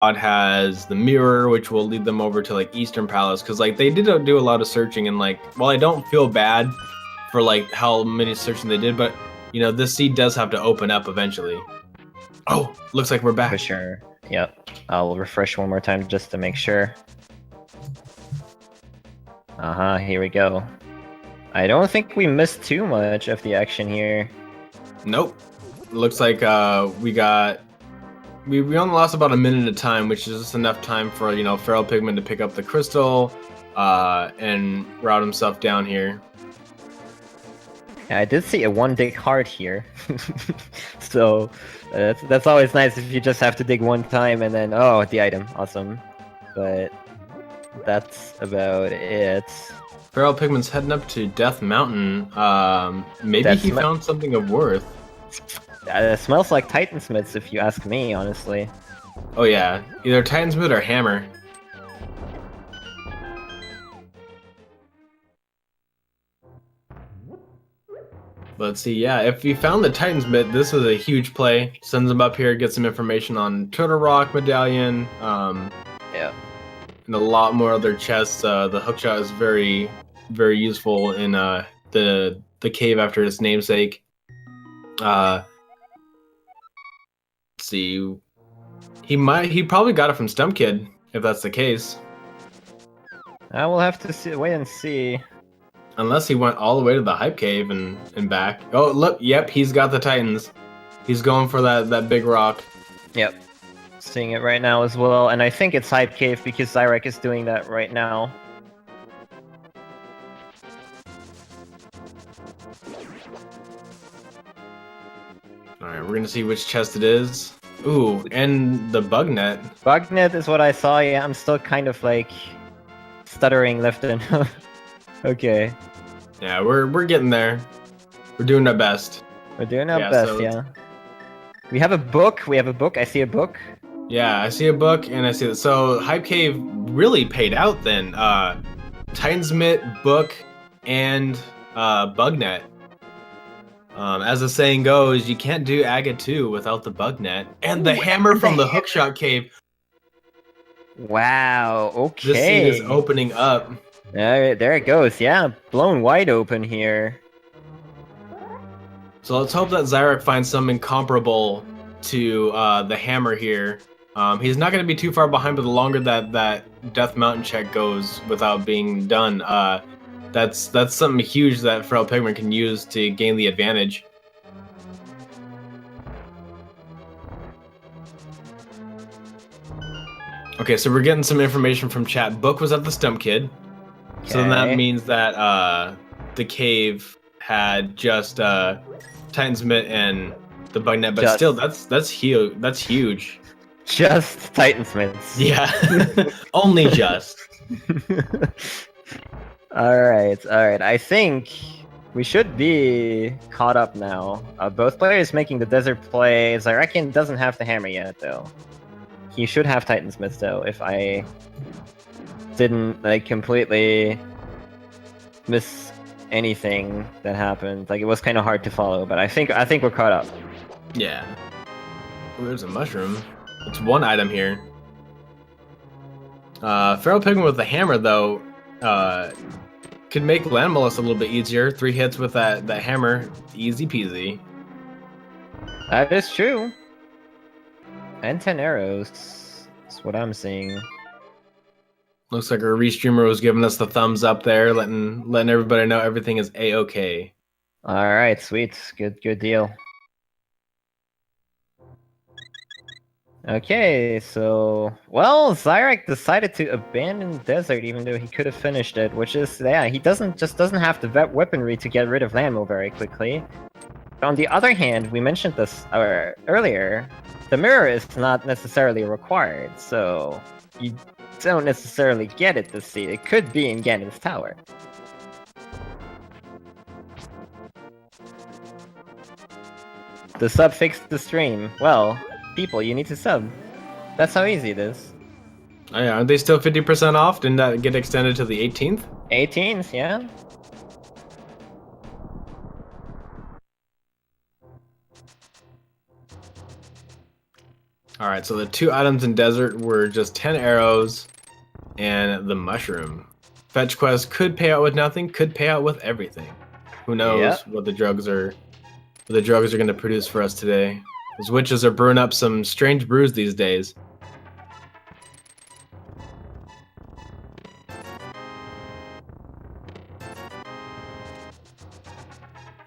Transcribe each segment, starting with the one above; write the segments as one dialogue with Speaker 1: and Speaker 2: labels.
Speaker 1: has the mirror, which will lead them over to like Eastern Palace, because like they did do a lot of searching, and like while I don't feel bad for like how many searching they did, but you know this seed does have to open up eventually. Oh, looks like we're back.
Speaker 2: For sure. Yep. I'll refresh one more time just to make sure. Here we go. I don't think we missed too much of the action here.
Speaker 1: Nope. Looks like we only lost about a minute of time, which is just enough time for, you know, FeralPigMan to pick up the crystal and route himself down here.
Speaker 2: Yeah, I did see a one dig heart here. So that's always nice if you just have to dig one time and then, oh, the item, awesome. But that's about it.
Speaker 1: FeralPigman's heading up to Death Mountain. Maybe he found something of worth.
Speaker 2: It smells like Titansmiths, if you ask me, honestly.
Speaker 1: Oh yeah, either Titansmith or Hammer. Let's see, yeah, if he found the Titansmith, this was a huge play. Sends him up here, gets some information on Turtle Rock Medallion.
Speaker 2: Yeah.
Speaker 1: And a lot more other chests. The hookshot is very, very useful in the cave after its namesake. Let's see. He probably got it from Stump Kid, if that's the case.
Speaker 2: I will have to wait and see.
Speaker 1: Unless he went all the way to the Hype Cave and back. Oh, look, yep, he's got the Titans. He's going for that big rock.
Speaker 2: Yep. Seeing it right now as well, and I think it's Hype Cave because Xyrak is doing that right now.
Speaker 1: Alright, we're gonna see which chest it is. Ooh, and the bug net.
Speaker 2: Bug net is what I saw, yeah, I'm still kind of like stuttering left and okay.
Speaker 1: Yeah, we're getting there. We're doing our best.
Speaker 2: We're doing our best, yeah. We have a book, I see a book.
Speaker 1: Yeah, I see a book, and I see that. So, Hype Cave really paid out then. Titansmith, book, and Bugnet. As the saying goes, you can't do Aga 2 without the Bugnet. And the hammer from the Hookshot Cave.
Speaker 2: Wow, okay.
Speaker 1: This scene is opening up.
Speaker 2: There it goes, yeah. Blown wide open here.
Speaker 1: So let's hope that Xyrak finds something comparable to the hammer here. He's not going to be too far behind, but the longer that Death Mountain check goes without being done, that's something huge that FeralPigman can use to gain the advantage. Okay, so we're getting some information from chat. Book was at the Stump Kid. Okay. So then that means that the cave had just Titansmith and the Bugnet, but still, that's huge. That's huge.
Speaker 2: Just Titansmiths.
Speaker 1: Yeah, only just.
Speaker 2: All right. I think we should be caught up now. Both players making the desert plays. I reckon doesn't have the hammer yet, though. He should have Titansmiths, though. If I didn't like completely miss anything that happened, like it was kind of hard to follow. But I think we're caught up.
Speaker 1: Yeah. Ooh, there's a mushroom. It's one item here. FeralPigman with the hammer, though, could make Land Mollusk a little bit easier. 3 hits with that hammer, easy peasy.
Speaker 2: That is true. And 10 arrows. That's what I'm seeing.
Speaker 1: Looks like our restreamer was giving us the thumbs up there, letting everybody know everything is A-okay.
Speaker 2: All right, sweet, good deal. Okay, so well, Xyrak decided to abandon Desert even though he could have finished it, which is he doesn't have the weaponry to get rid of Landmo very quickly. But on the other hand, we mentioned this earlier, the mirror is not necessarily required, so you don't necessarily get it this seed. It could be in Ganon's tower. The sub fixed the stream. Well, people, you need to sub. That's how easy it is.
Speaker 1: Oh, yeah, aren't they still 50% off? Didn't that get extended to the 18th?
Speaker 2: 18th, yeah.
Speaker 1: All right, so the 2 items in desert were just 10 arrows and the mushroom. Fetch quest could pay out with nothing, could pay out with everything. Who knows what the drugs are going to produce for us today. Those witches are brewing up some strange brews these days.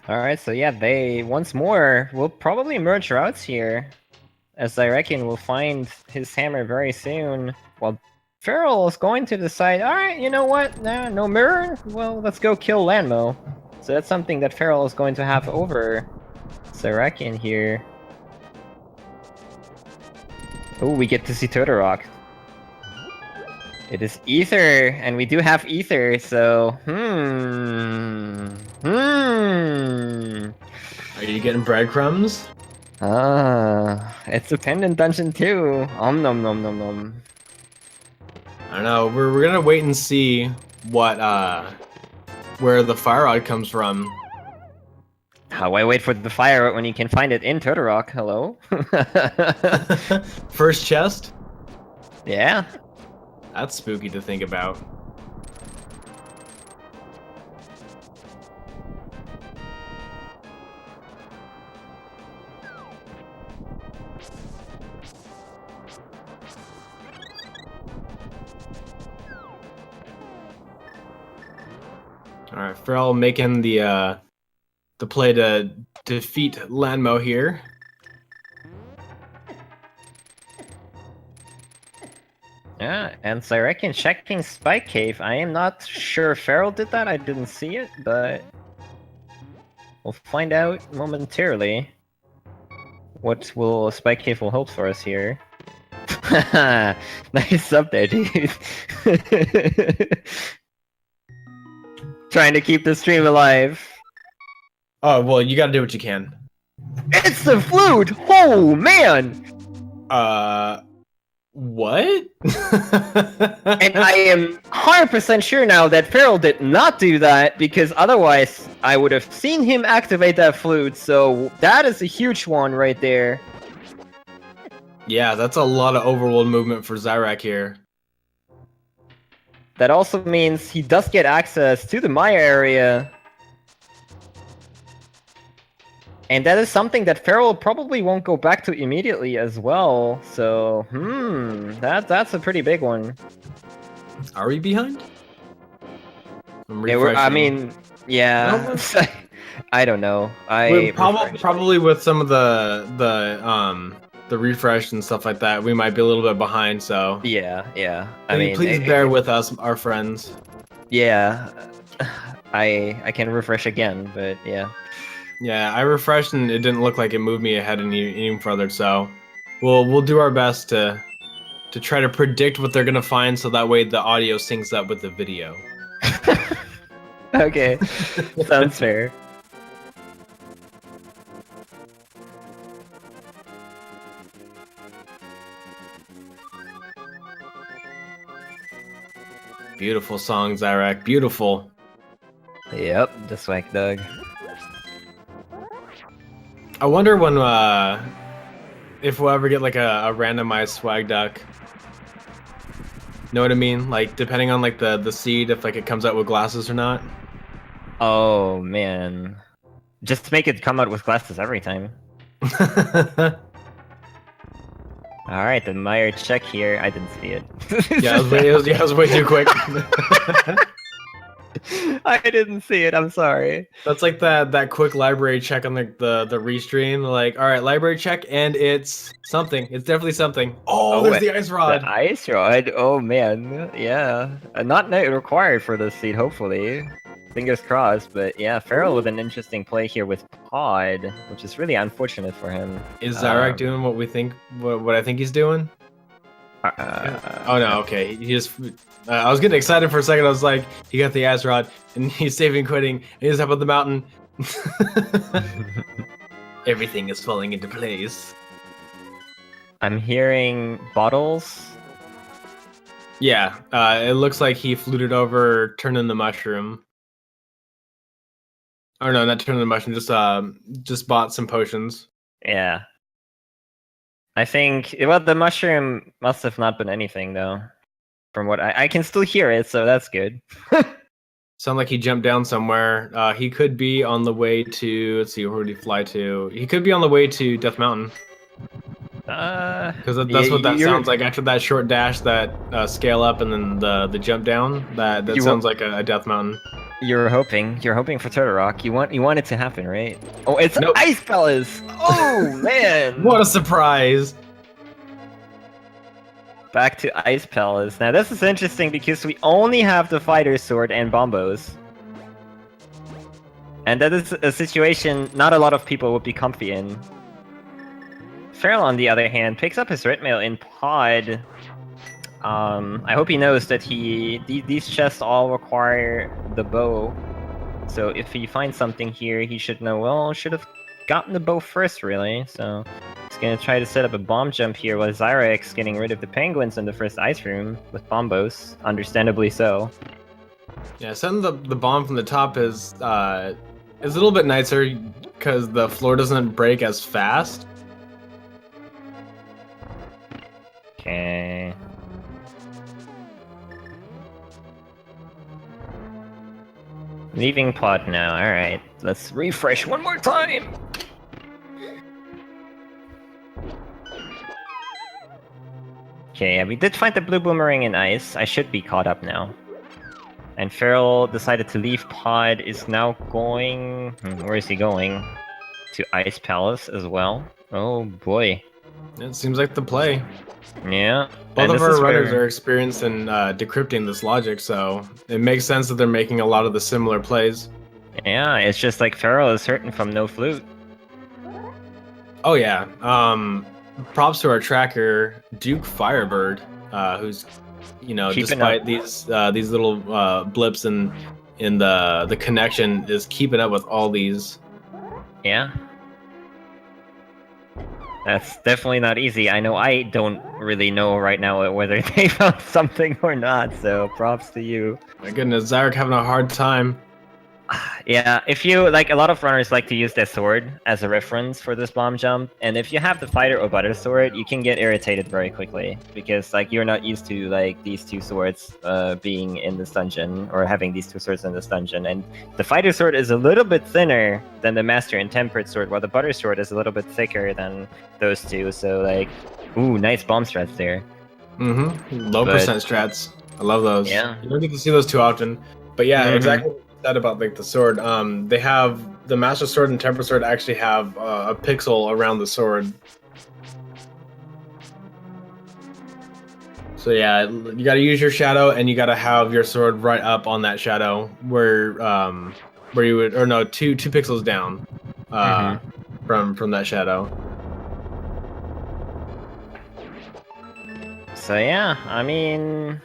Speaker 2: Alright, so yeah, they once more will probably merge routes here. As I reckon we'll find his hammer very soon. Well, Feral is going to decide, alright, you know what? No mirror? Well, let's go kill Lanmo. So that's something that Feral is going to have over Xyrak here. Oh, we get to see Totorock. It is Ether, and we do have Ether, so...
Speaker 1: Are you getting breadcrumbs?
Speaker 2: It's a pendant dungeon too. Nom nom nom nom.
Speaker 1: I don't know. We're gonna wait and see what where the fire rod comes from.
Speaker 2: How I wait for the fire when you can find it in Totorock? Hello.
Speaker 1: First chest?
Speaker 2: Yeah.
Speaker 1: That's spooky to think about. All right, Feral making the play to defeat Lanmo here.
Speaker 2: Yeah, and so I reckon checking Spike Cave. I am not sure Feral did that. I didn't see it, but we'll find out momentarily. What will Spike Cave will hold for us here? Nice up there, dude. Trying to keep the stream alive.
Speaker 1: Oh well, you got to do what you can.
Speaker 2: It's the flute! Oh man!
Speaker 1: What?
Speaker 2: And I am 100% sure now that Feral did not do that, because otherwise I would have seen him activate that flute, so that is a huge one right there.
Speaker 1: Yeah, that's a lot of overworld movement for Xyrak here.
Speaker 2: That also means he does get access to the Mire area. And that is something that Feral probably won't go back to immediately as well, so, that's a pretty big one.
Speaker 1: Are we behind?
Speaker 2: I mean, yeah, I don't know.
Speaker 1: Probably with some of the refresh and stuff like that, we might be a little bit behind. So
Speaker 2: yeah.
Speaker 1: Please bear with us, our friends.
Speaker 2: Yeah, I can refresh again, but yeah.
Speaker 1: Yeah, I refreshed and it didn't look like it moved me ahead any further. So we'll do our best to try to predict what they're gonna find, so that way the audio syncs up with the video.
Speaker 2: Okay, sounds fair.
Speaker 1: Beautiful song, Xyrak. Beautiful.
Speaker 2: Yep, just like Doug.
Speaker 1: I wonder when if we'll ever get like a randomized swag duck. Know what I mean? Like depending on like the seed, if like it comes out with glasses or not.
Speaker 2: Oh man, just make it come out with glasses every time. All right, the Mire check here. I didn't see it.
Speaker 1: Yeah, it was way too quick.
Speaker 2: I didn't see it. I'm sorry.
Speaker 1: That's like that quick library check on the restream. Like, all right, library check, and it's something. It's definitely something. Oh, there's the ice rod.
Speaker 2: The ice rod. Oh man, yeah. Not required for this seed. Hopefully, fingers crossed. But yeah, Feral with an interesting play here with Pod, which is really unfortunate for him.
Speaker 1: Is Xyrak doing what we think? What I think he's doing? Oh no, okay. He just. I was getting excited for a second. I was like, he got the ice rod, and he's saving quitting. And he's up on the mountain. Everything is falling into place.
Speaker 2: I'm hearing bottles.
Speaker 1: Yeah, it looks like he fluted over, turning the mushroom. Or no, not turning the mushroom. Just bought some potions.
Speaker 2: Yeah. I think, well, the mushroom must have not been anything, though. From what I can still hear it, so that's good.
Speaker 1: Sound like he jumped down somewhere. He could be on the way to. Let's see, where did he fly to? He could be on the way to Death Mountain. Because
Speaker 2: Yeah,
Speaker 1: that's what that sounds like after that short dash, that scale up, and then the jump down. That sounds like a Death Mountain.
Speaker 2: You're hoping for Turtle Rock. You want it to happen, right? Oh, it's
Speaker 1: Nope.
Speaker 2: Ice Palace! Oh man!
Speaker 1: What a surprise!
Speaker 2: Back to Ice Palace. Now this is interesting because we only have the Fighter Sword and Bombos. And that is a situation not a lot of people would be comfy in. Feral, on the other hand, picks up his red mail in Pod. I hope he knows that these chests all require the bow. So if he finds something here, he should know, well, should have gotten the bow first, really. So he's gonna try to set up a bomb jump here while Xyrak's getting rid of the penguins in the first ice room with bombos, understandably so.
Speaker 1: Yeah, setting the bomb from the top is a little bit nicer because the floor doesn't break as fast.
Speaker 2: Okay. Leaving Pod now, alright. Let's refresh one more time! Okay, yeah, we did find the blue boomerang in ice. I should be caught up now. And Feral decided to leave Pod, is now going... where is he going? To Ice Palace as well. Oh boy.
Speaker 1: It seems like the play.
Speaker 2: Yeah.
Speaker 1: Both of our runners are experienced in decrypting this logic, so it makes sense that they're making a lot of the similar plays.
Speaker 2: Yeah, it's just like Feral is hurting from no flute.
Speaker 1: Oh yeah. Props to our tracker, Duke Firebird, who's, you know,
Speaker 2: Keeping
Speaker 1: despite
Speaker 2: up.
Speaker 1: these little blips in the connection, is keeping up with all these.
Speaker 2: Yeah. That's definitely not easy. I know I don't really know right now whether they found something or not, so props to you.
Speaker 1: My goodness, Xyrak having a hard time.
Speaker 2: Yeah, if you, like, a lot of runners like to use their sword as a reference for this bomb jump, and if you have the fighter or butter sword, you can get irritated very quickly, because, like, you're not used to, like, these two swords being in this dungeon, or having these two swords in this dungeon, and the fighter sword is a little bit thinner than the master and tempered sword, while the butter sword is a little bit thicker than those two, so, like, ooh, nice bomb strats there.
Speaker 1: Low percent strats. I love those.
Speaker 2: Yeah.
Speaker 1: You don't get to see those too often. But yeah, exactly what you said about, like, the sword. They have the master sword and tempered sword actually have a pixel around the sword. So yeah, you got to use your shadow, and you got to have your sword right up on that shadow where you would, or no, two pixels down from that shadow.
Speaker 2: So yeah, I mean,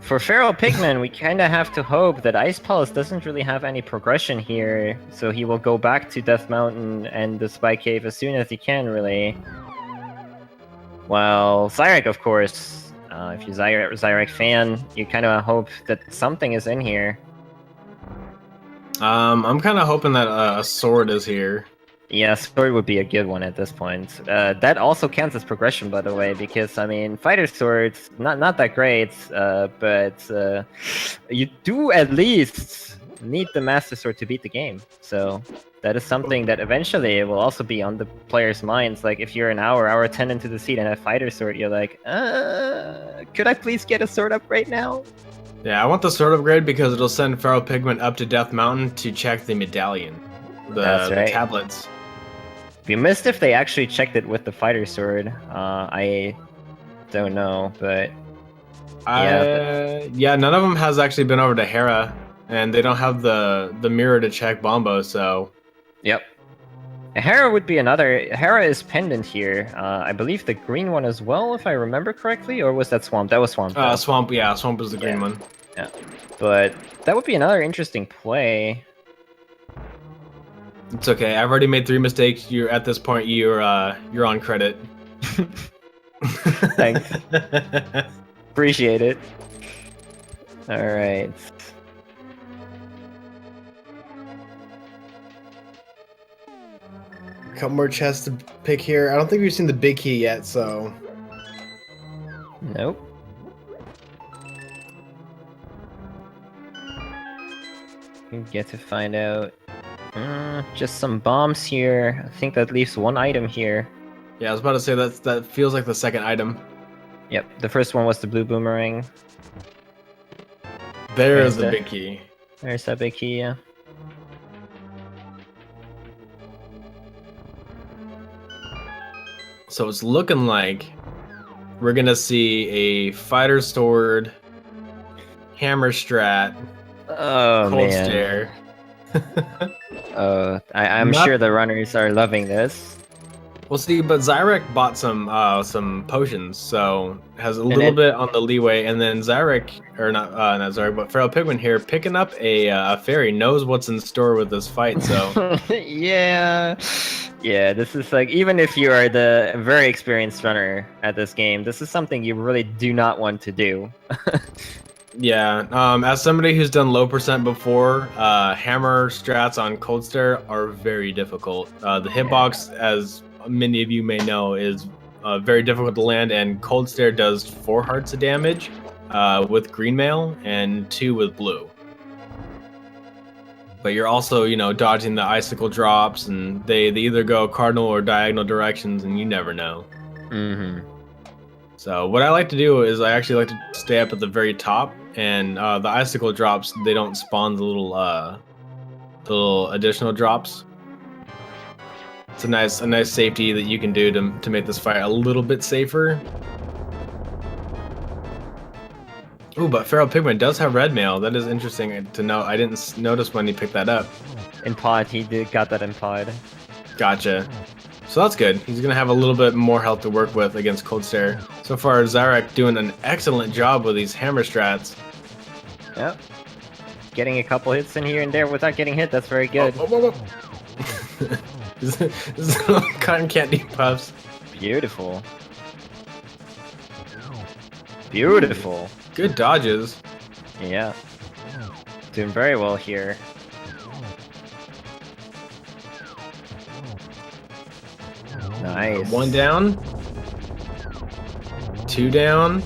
Speaker 2: for FeralPigMan, we kind of have to hope that Ice Palace doesn't really have any progression here, so he will go back to Death Mountain and the Spy Cave as soon as he can, really. Well, Xyrak, of course, if you're a Xyrak fan, you kind of hope that something is in here.
Speaker 1: I'm kind of hoping that a sword is here.
Speaker 2: Yeah, sword would be a good one at this point. That also counts as progression, by the way, because, I mean, fighter swords, not that great, but you do at least need the master sword to beat the game. So that is something that eventually will also be on the players' minds. Like, if you're an hour 10 into the seat and have fighter sword, you're like, could I please get a sword upgrade now?
Speaker 1: Yeah, I want the sword upgrade because it'll send FeralPigMan up to Death Mountain to check the medallion,
Speaker 2: That's right.
Speaker 1: the tablets.
Speaker 2: We missed if they actually checked it with the fighter sword. I don't know, but
Speaker 1: yeah, none of them has actually been over to Hera, and they don't have the mirror to check Bombo. So,
Speaker 2: yep. Hera would be another. Hera is pendant here. I believe the green one as well, if I remember correctly, or was that Swamp? That was Swamp.
Speaker 1: Swamp. Yeah, Swamp was the green one.
Speaker 2: Yeah, but that would be another interesting play.
Speaker 1: It's okay. I've already made 3 mistakes. You're at this point. You're on credit.
Speaker 2: Thanks. Appreciate it. All right.
Speaker 1: Couple more chests to pick here. I don't think we've seen the big key yet, so.
Speaker 2: Nope. We get to find out. Just some bombs here. I think that leaves one item here.
Speaker 1: Yeah, I was about to say that feels like the second item.
Speaker 2: Yep, the first one was the blue boomerang.
Speaker 1: There's the big key.
Speaker 2: There's that big key, yeah.
Speaker 1: So it's looking like we're gonna see a fighter sword, hammer strat,
Speaker 2: Oh
Speaker 1: cold
Speaker 2: man.
Speaker 1: stare.
Speaker 2: I'm sure the runners are loving this.
Speaker 1: We'll see, but Xyrak bought some potions, so has a little bit on the leeway. And then Xyrak, or not Xyrak, but FeralPigMan here picking up a fairy, knows what's in store with this fight. So
Speaker 2: yeah, this is like, even if you are the very experienced runner at this game, this is something you really do not want to do.
Speaker 1: yeah, as somebody who's done low percent before, hammer strats on cold stare are very difficult. The hitbox, as many of you may know, is very difficult to land, and cold stare does 4 hearts of damage with green mail and 2 with blue. But you're also, you know, dodging the icicle drops, and they either go cardinal or diagonal directions, and you never know. So what I like to do is I actually like to stay up at the very top, and the icicle drops, they don't spawn the little additional drops. It's a nice safety that you can do to make this fight a little bit safer. Ooh, but FeralPigMan does have red mail. That is interesting to know. I didn't notice when he picked that up.
Speaker 2: In pod, got that in pod.
Speaker 1: Gotcha. So that's good. He's gonna have a little bit more health to work with against cold stare. So far, Xyrak doing an excellent job with these hammer strats.
Speaker 2: Yep. Getting a couple hits in here and there without getting hit. That's very good.
Speaker 1: Whoa. This is cotton candy puffs.
Speaker 2: Beautiful. Beautiful.
Speaker 1: Good dodges.
Speaker 2: Yeah. Doing very well here. Nice.
Speaker 1: 1 down. 2 down.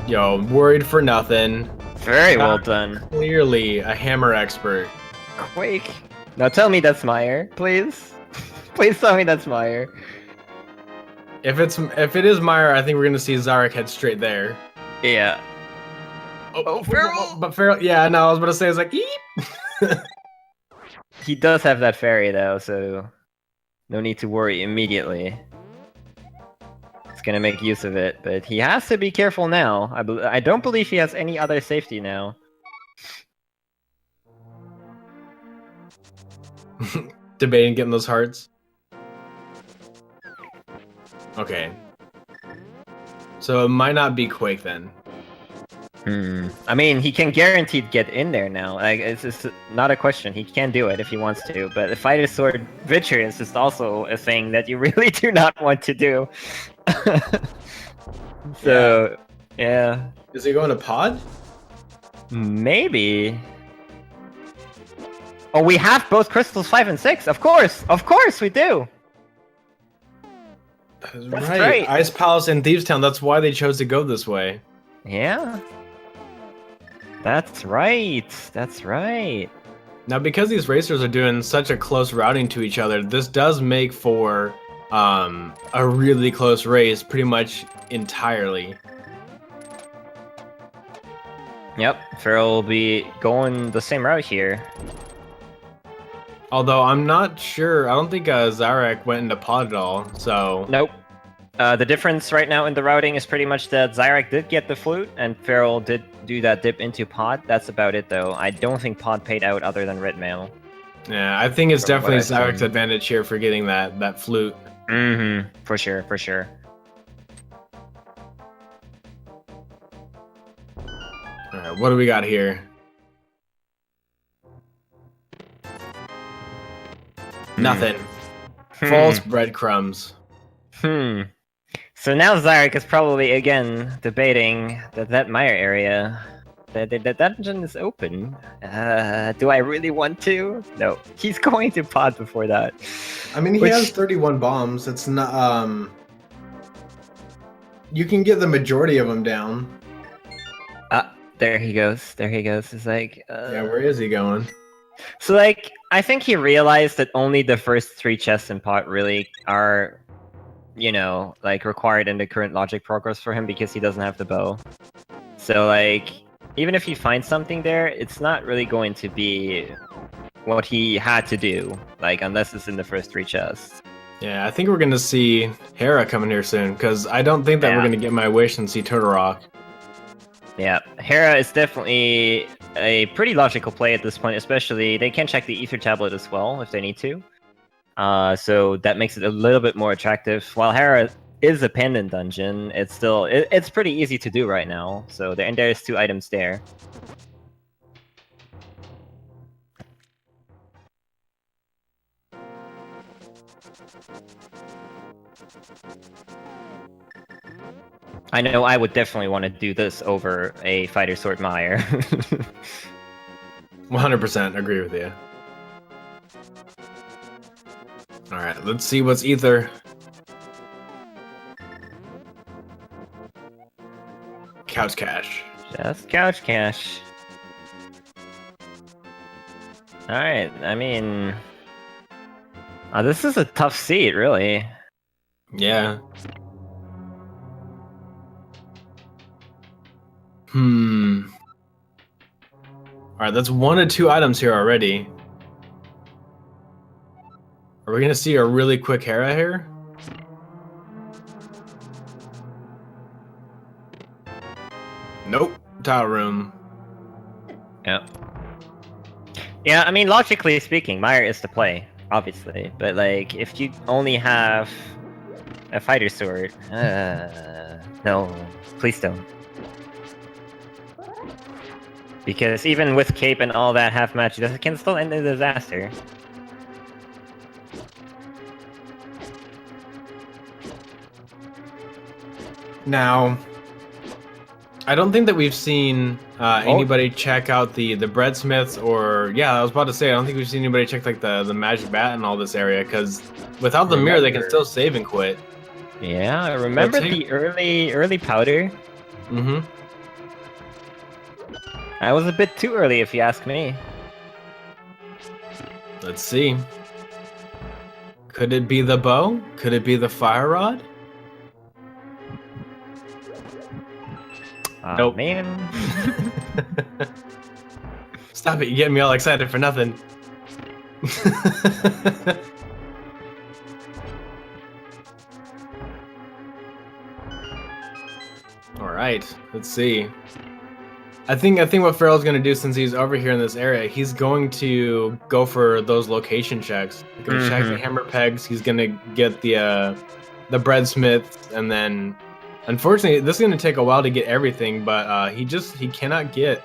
Speaker 1: Yo, worried for nothing.
Speaker 2: Very well done.
Speaker 1: Clearly a hammer expert.
Speaker 2: Quake. Now tell me that's Mire, please. Please tell me that's Mire.
Speaker 1: If it is Mire, I think we're gonna see Xyrak head straight there.
Speaker 2: Yeah.
Speaker 1: Oh, Feral! But Feral, yeah, no, I was about to say, it's like, eep!
Speaker 2: He does have that fairy though, so no need to worry immediately. He's gonna make use of it, but he has to be careful now. I don't believe he has any other safety now.
Speaker 1: Debating getting those hearts. Okay. So it might not be Quake then.
Speaker 2: I mean, he can guaranteed get in there now. Like, it's just not a question. He can do it if he wants to. But the Fighter Sword Witcher is just also a thing that you really do not want to do. So, yeah.
Speaker 1: Is he going to pod?
Speaker 2: Maybe. Oh, we have both crystals 5 and 6. Of course we do.
Speaker 1: That's right. Ice Palace and Thieves Town. That's why they chose to go this way.
Speaker 2: Yeah. That's right. That's right.
Speaker 1: Now, because these racers are doing such a close routing to each other, this does make for a really close race, pretty much entirely.
Speaker 2: Yep, Feral will be going the same route here.
Speaker 1: Although I'm not sure, I don't think Xyrak went into pod at all, so...
Speaker 2: Nope. The difference right now in the routing is pretty much that Xyrak did get the flute, and Feral did do that dip into pod. That's about it, though. I don't think pod paid out other than red mail.
Speaker 1: Yeah, I think it's definitely Xyrak's advantage here for getting that flute.
Speaker 2: Mm-hmm. For sure, for sure.
Speaker 1: Alright, what do we got here? Nothing. False breadcrumbs.
Speaker 2: So now Xyrak is probably again debating that Mire area. The dungeon is open. Do I really want to? No. He's going to pod before that.
Speaker 1: I mean, he
Speaker 2: Which-
Speaker 1: has 31 bombs. It's not. You can get the majority of them down.
Speaker 2: There he goes. There he goes. It's like.
Speaker 1: Yeah, where is he going?
Speaker 2: So like, I think he realized that only the first 3 chests in pot really are, you know, like required in the current logic progress for him because he doesn't have the bow. So like, even if he finds something there, it's not really going to be what he had to do, like unless it's in the first 3 chests.
Speaker 1: Yeah, I think we're gonna see Hera coming here soon, because I don't think that we're gonna get my wish and see Turtle Rock.
Speaker 2: Yeah, Hera is definitely a pretty logical play at this point, especially they can check the Ether Tablet as well if they need to. So that makes it a little bit more attractive. While Hera is a pendant dungeon, it's still it's pretty easy to do right now. So there's 2 items there. I know I would definitely want to do this over a Fighter Sword Mire.
Speaker 1: 100% agree with you. Alright, let's see what's Ether. Couch Cash.
Speaker 2: Just couch cash. Alright, I mean... this is a tough seat, really.
Speaker 1: Yeah. Alright, that's 1 of 2 items here already. Are we gonna see a really quick Hera here? Nope. Tile room.
Speaker 2: Yeah. Yeah, I mean, logically speaking, Mire is the play, obviously. But, like, if you only have a fighter sword... no, please don't. Because even with cape and all that half match, it can still end in disaster.
Speaker 1: Now, I don't think that we've seen anybody check out the breadsmiths or... Yeah, I was about to say, I don't think we've seen anybody check like the magic bat and all this area, because without the mirror, they can still save and quit.
Speaker 2: Yeah, I remember the early powder.
Speaker 1: Mm-hmm.
Speaker 2: I was a bit too early, if you ask me.
Speaker 1: Let's see. Could it be the bow? Could it be the fire rod? Nope.
Speaker 2: Man.
Speaker 1: Stop it, you're getting me all excited for nothing. Alright, let's see. I think what Feral's gonna do, since he's over here in this area, he's going to go for those location checks. He's gonna check the hammer pegs, he's gonna get the breadsmith, and then unfortunately this is gonna take a while to get everything, but he cannot get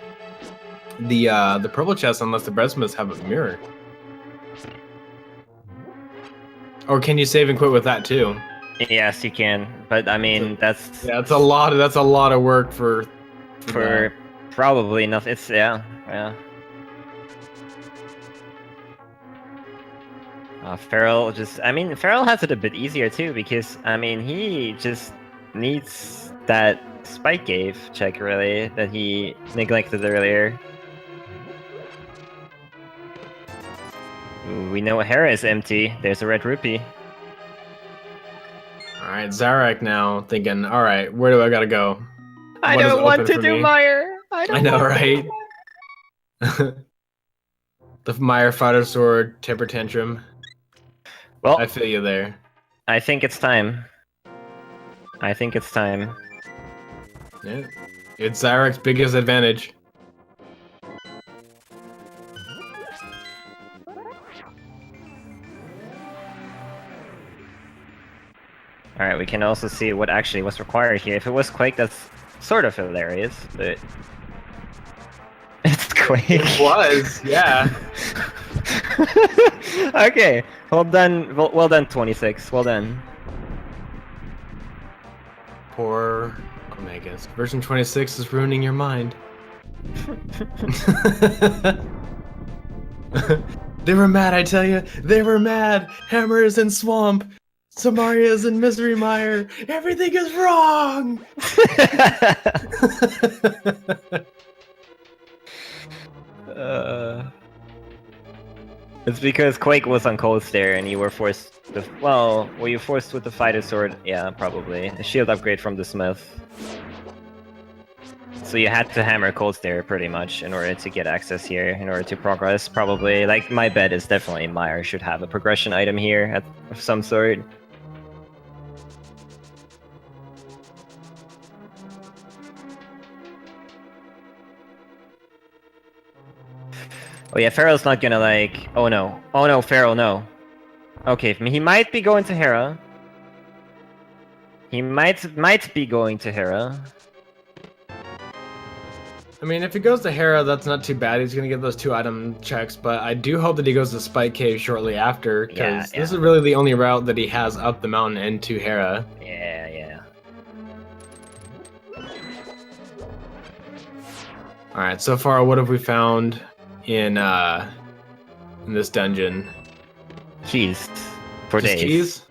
Speaker 1: the purple chest unless the breadsmiths have a mirror. Or can you save and quit with that too?
Speaker 2: Yes, you can, but I mean that's
Speaker 1: a lot of work for
Speaker 2: probably nothing. It's yeah. Feral Feral has it a bit easier too, because I mean he just needs that spike gave check really that he neglected earlier. Ooh, we know Hera is empty. There's a red rupee.
Speaker 1: Alright, Xyrak now thinking, alright, where do I gotta go?
Speaker 2: I don't want to do Mire!
Speaker 1: I know, right? The Mire Fighter Sword temper tantrum.
Speaker 2: Well,
Speaker 1: I feel you there.
Speaker 2: I think it's time. Yeah.
Speaker 1: It's Xyrak's biggest advantage.
Speaker 2: Alright, we can also see what actually was required here. If it was Quake, that's sort of hilarious, but... It's Quake.
Speaker 1: It was, yeah.
Speaker 2: Okay, well done, 26. Well done.
Speaker 1: Poor Omegas. Version 26 is ruining your mind. They were mad, I tell you. They were mad. Hammer is in swamp. Samaria is in misery mire. Everything is wrong.
Speaker 2: It's because Quake was on cold stare and you were forced to, well, were you forced with the fighter sword? Yeah, probably. A shield upgrade from the smith. So you had to hammer cold stare pretty much in order to get access here, in order to progress, probably. Like, my bet is definitely Mire should have a progression item here of some sort. Oh yeah, Feral's not gonna like... Oh no, Feral, no. Okay, he might be going to Hera. He might be going to Hera.
Speaker 1: I mean, if he goes to Hera, that's not too bad. He's gonna get those 2 item checks, but I do hope that he goes to Spike Cave shortly after, because this is really the only route that he has up the mountain and to Hera.
Speaker 2: Yeah.
Speaker 1: Alright, so far, what have we found in this dungeon?
Speaker 2: Keys. For
Speaker 1: Just
Speaker 2: days.
Speaker 1: keys?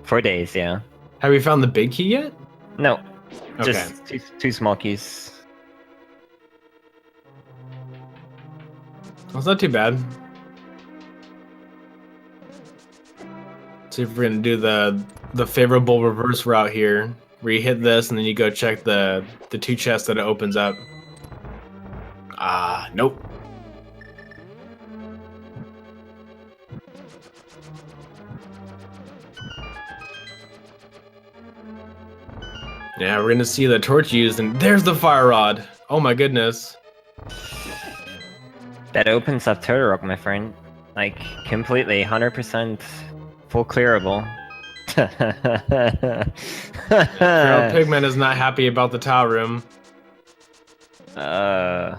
Speaker 2: For days, yeah.
Speaker 1: Have we found the big key yet?
Speaker 2: No.
Speaker 1: Okay.
Speaker 2: Just two small keys.
Speaker 1: Well, it's not too bad. See if we're gonna do the favorable reverse route here, where you hit this and then you go check the 2 chests that it opens up. Nope. Yeah, we're gonna see the torch used, and there's the fire rod. Oh my goodness.
Speaker 2: That opens up Turtle Rock, my friend. Like, completely, 100% full clearable.
Speaker 1: FeralPigMan is not happy about the towel room.
Speaker 2: And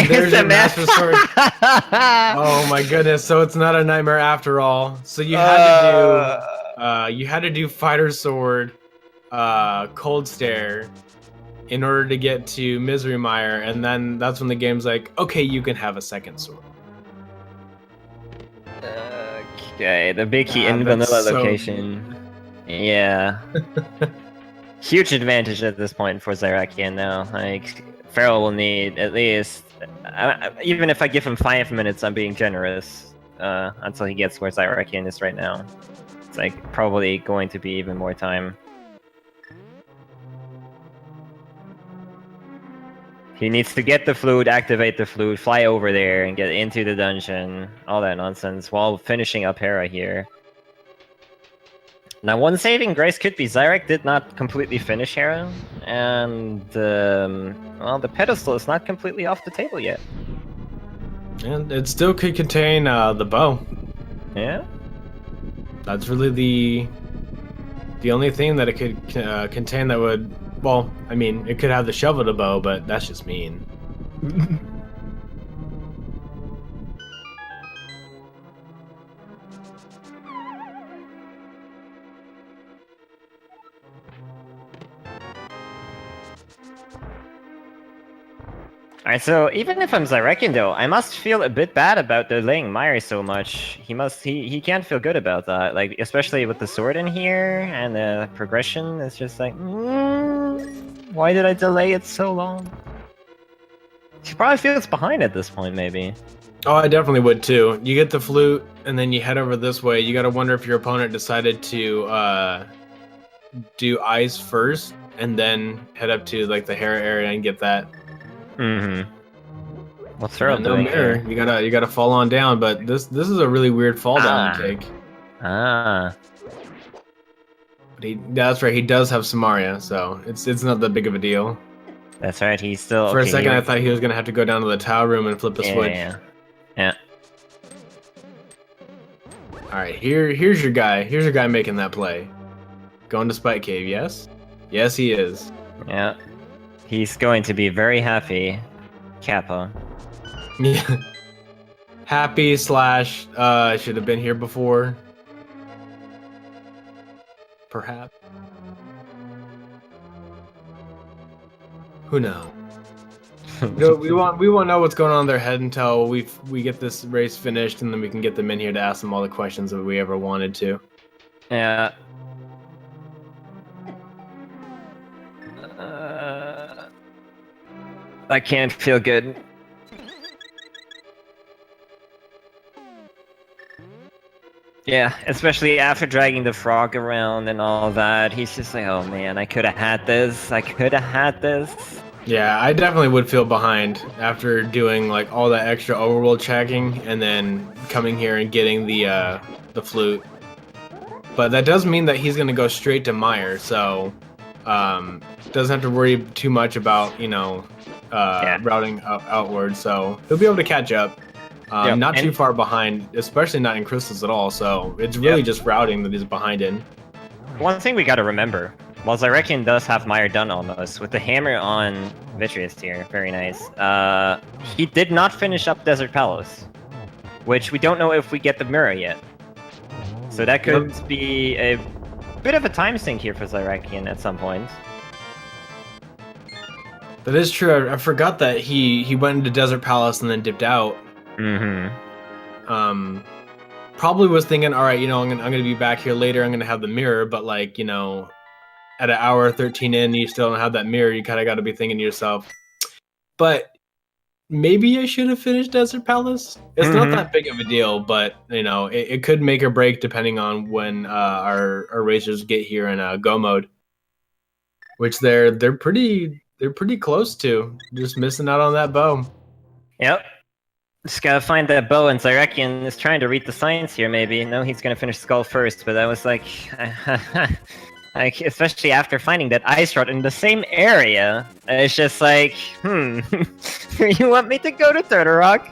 Speaker 2: there's the Master
Speaker 1: Sword. Oh my goodness, so it's not a nightmare after all. So you had to do Fighter Sword, Cold Stare, in order to get to Misery Mire, and then that's when the game's like, okay, you can have a second sword.
Speaker 2: Okay, the big key in vanilla location. Yeah. Huge advantage at this point for Xyrakian now. Like, Feral will need at least... even if I give him 5 minutes, I'm being generous. Until he gets where Xyrakian is right now. It's like, probably going to be even more time. He needs to get the flute, activate the flute, fly over there, and get into the dungeon. All that nonsense, while finishing up Hera here. Now, one saving grace could be Xyrak did not completely finish Hera, and, well, the pedestal is not completely off the table yet.
Speaker 1: And it still could contain the bow.
Speaker 2: Yeah?
Speaker 1: That's really the only thing that it could contain that would... Well, I mean, it could have the shovel to bow, but that's just mean.
Speaker 2: Alright, so even if I'm Xyrakian though, I must feel a bit bad about delaying Mire so much. He can't feel good about that, like, especially with the sword in here, and the progression is just like, why did I delay it so long? He probably feels behind at this point, maybe.
Speaker 1: Oh, I definitely would too. You get the flute, and then you head over this way. You gotta wonder if your opponent decided to do ice first, and then head up to like the Hera area and get that.
Speaker 2: Mm-hmm. What's Feral
Speaker 1: No
Speaker 2: doing
Speaker 1: mirror.
Speaker 2: here?
Speaker 1: You gotta fall on down, but this is a really weird fall down to take.
Speaker 2: Ah.
Speaker 1: But that's right. He does have Samaria, so it's not that big of a deal.
Speaker 2: That's right. He's still.
Speaker 1: For
Speaker 2: okay,
Speaker 1: a second, I thought he was gonna have to go down to the tower room and flip the switch.
Speaker 2: Yeah.
Speaker 1: All right, here's your guy. Here's your guy making that play. Going to Spike Cave, yes? Yes, he is.
Speaker 2: Yeah. He's going to be very happy, Kappa.
Speaker 1: Yeah. Happy / I should have been here before. Perhaps. Who knows? We won't know what's going on in their head until we get this race finished, and then we can get them in here to ask them all the questions that we ever wanted to.
Speaker 2: Yeah. I can't feel good. Yeah, especially after dragging the frog around and all that, he's just like, oh man, I could have had this. I could have had this.
Speaker 1: Yeah, I definitely would feel behind after doing like all that extra overworld checking and then coming here and getting the flute. But that does mean that he's gonna go straight to Mire, so doesn't have to worry too much about routing outward. So he'll be able to catch up. Not too far behind, especially not in crystals at all. So it's really just routing that he's behind in.
Speaker 2: One thing we gotta remember. While Xyrakian does have Mire done almost, with the hammer on Vitreous here, very nice, he did not finish up Desert Palace, which we don't know if we get the mirror yet. So that could be a bit of a time sink here for Xyrakian at some point.
Speaker 1: That is true. I forgot that he went into Desert Palace and then dipped out. Probably was thinking, all right, I'm gonna be back here later. I'm gonna have the mirror, but like, at an hour 13 in, you still don't have that mirror. You kind of got to be thinking to yourself, but maybe I should have finished Desert Palace. It's not that big of a deal, but it could make or break depending on when our racers get here in go mode, which they're pretty close to. Just missing out on that bow. Yep.
Speaker 2: Just gotta find that bow, and Xyrakian is trying to read the signs here, maybe. No, he's gonna finish Skull first, but that was like... Like, especially after finding that ice rod in the same area, it's just like, you want me to go to Turtle Rock?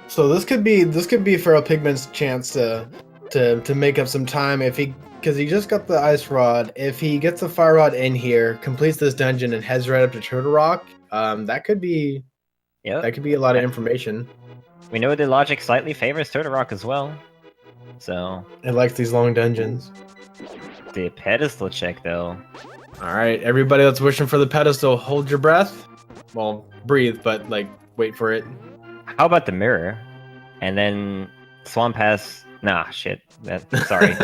Speaker 1: So this could be FeralPigman's chance to make up some time because he just got the ice rod. If he gets the fire rod in here, completes this dungeon, and heads right up to Turtle Rock, that could be a lot of information.
Speaker 2: We know the logic slightly favors Turtle Rock as well, so
Speaker 1: it likes these long dungeons.
Speaker 2: The pedestal check, though.
Speaker 1: All right, everybody that's wishing for the pedestal, hold your breath. Well, breathe, but like wait for it.
Speaker 2: How about the mirror? And then Swamp has... Nah, shit. Sorry.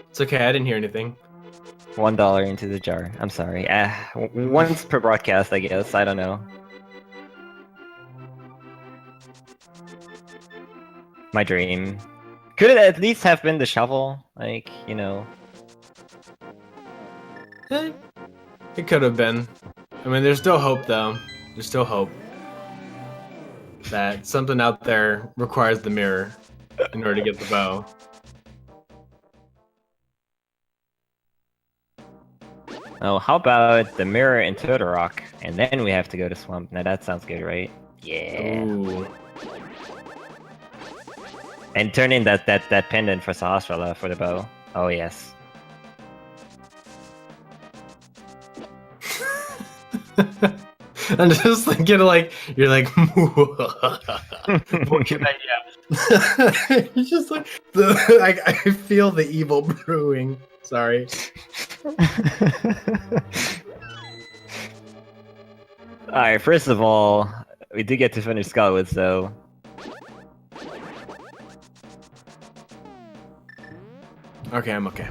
Speaker 1: It's okay, I didn't hear anything.
Speaker 2: $1 into the jar. I'm sorry. Once per broadcast, I guess. I don't know. My dream. Could it at least have been the shovel? Like,
Speaker 1: It could have been. I mean, there's still hope, though. There's still hope that something out there requires the mirror in order to get the bow.
Speaker 2: Oh, how about the mirror in Turtle Rock? And then we have to go to Swamp. Now that sounds good, right? Yeah.
Speaker 1: Ooh.
Speaker 2: And turn in that pendant for Sahasrara for the bow. Oh yes.
Speaker 1: I'm just thinking like you're like what can I It's just like I feel the evil brewing. Sorry.
Speaker 2: Alright, first of all, we did get to finish Skywoods though.
Speaker 1: Okay, I'm okay.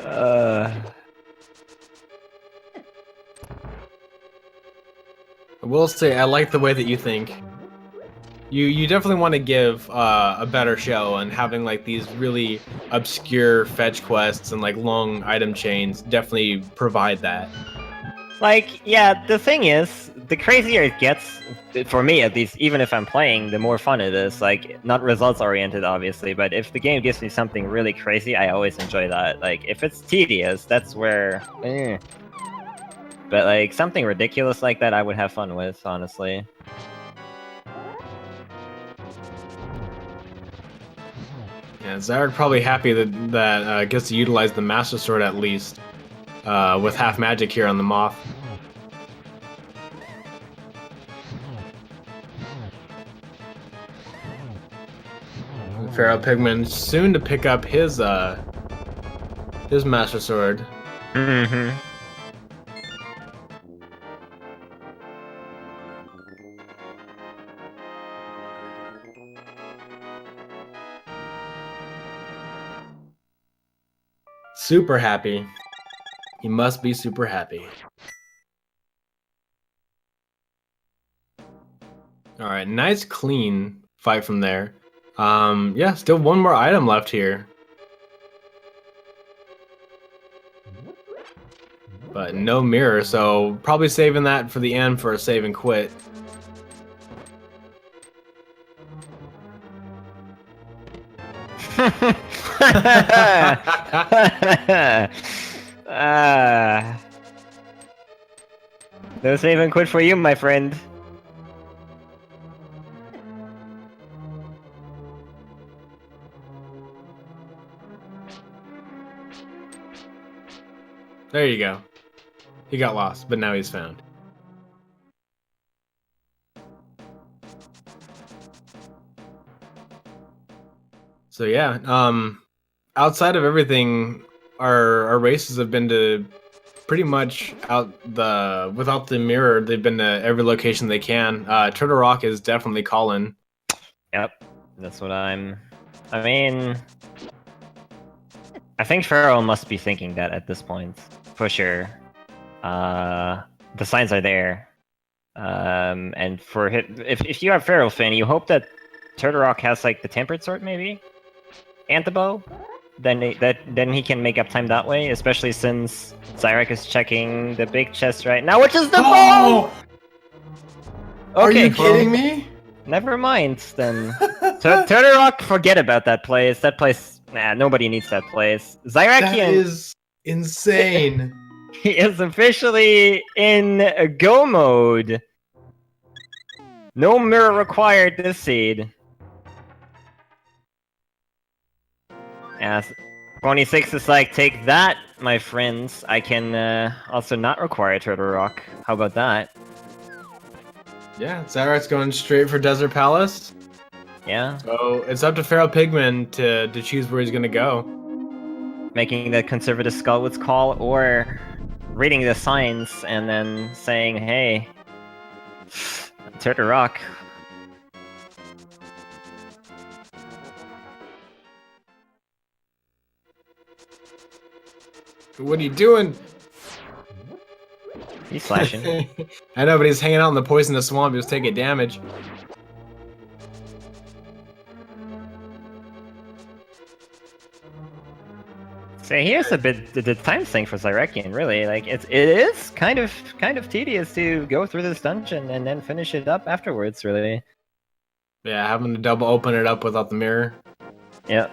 Speaker 1: I will say I like the way that you think. You definitely want to give a better show, and having like these really obscure fetch quests and like long item chains definitely provide that.
Speaker 2: Like, yeah, the thing is, the crazier it gets, for me at least, even if I'm playing, the more fun it is. Like, not results-oriented, obviously, but if the game gives me something really crazy, I always enjoy that. Like, if it's tedious, that's where... But, like, something ridiculous like that I would have fun with, honestly.
Speaker 1: Yeah, Xyrak probably happy that gets to utilize the Master Sword at least, with half magic here on the Moth. FeralPigman soon to pick up his Master Sword.
Speaker 2: Mm-hmm.
Speaker 1: Super happy. He must be super happy. All right, nice clean fight from there. Yeah, still one more item left here. But no mirror, so probably saving that for the end for a save and quit.
Speaker 2: No save and quit for you, my friend.
Speaker 1: There you go. He got lost, but now he's found. So yeah, outside of everything, our races have been to pretty much without the mirror, they've been to every location they can. Turtle Rock is definitely calling.
Speaker 2: Yep, that's what I mean, I think Feral must be thinking that at this point, for sure. The signs are there. And for if you have Feral Fin, you hope that Turtle Rock has like the Tempered Sword, maybe, and the bow. Then he can make up time that way, especially since Xyrak is checking the big chest right now, which is the bow.
Speaker 1: Are
Speaker 2: Okay,
Speaker 1: you kidding me?
Speaker 2: Never mind then. Turtle Rock, forget about that place. That place, nah, nobody needs that place. Xyrakian
Speaker 1: That is insane.
Speaker 2: He is officially in go mode. No mirror required this seed. As 26 is like, take that, my friends. I can also not require Turtle Rock. How about that?
Speaker 1: Yeah, Xyrak's going straight for Desert Palace.
Speaker 2: Yeah.
Speaker 1: So it's up to FeralPigman to choose where he's gonna go.
Speaker 2: Making the conservative Skullwood's call, or reading the signs and then saying, hey, Turtle Rock.
Speaker 1: What are you doing?
Speaker 2: He's slashing.
Speaker 1: I know, but he's hanging out in the poisonous swamp. He was taking damage.
Speaker 2: So here's a bit the time thing for Xyrakian, really. Like it is kind of tedious to go through this dungeon and then finish it up afterwards, really.
Speaker 1: Yeah, having to double open it up without the mirror.
Speaker 2: Yep.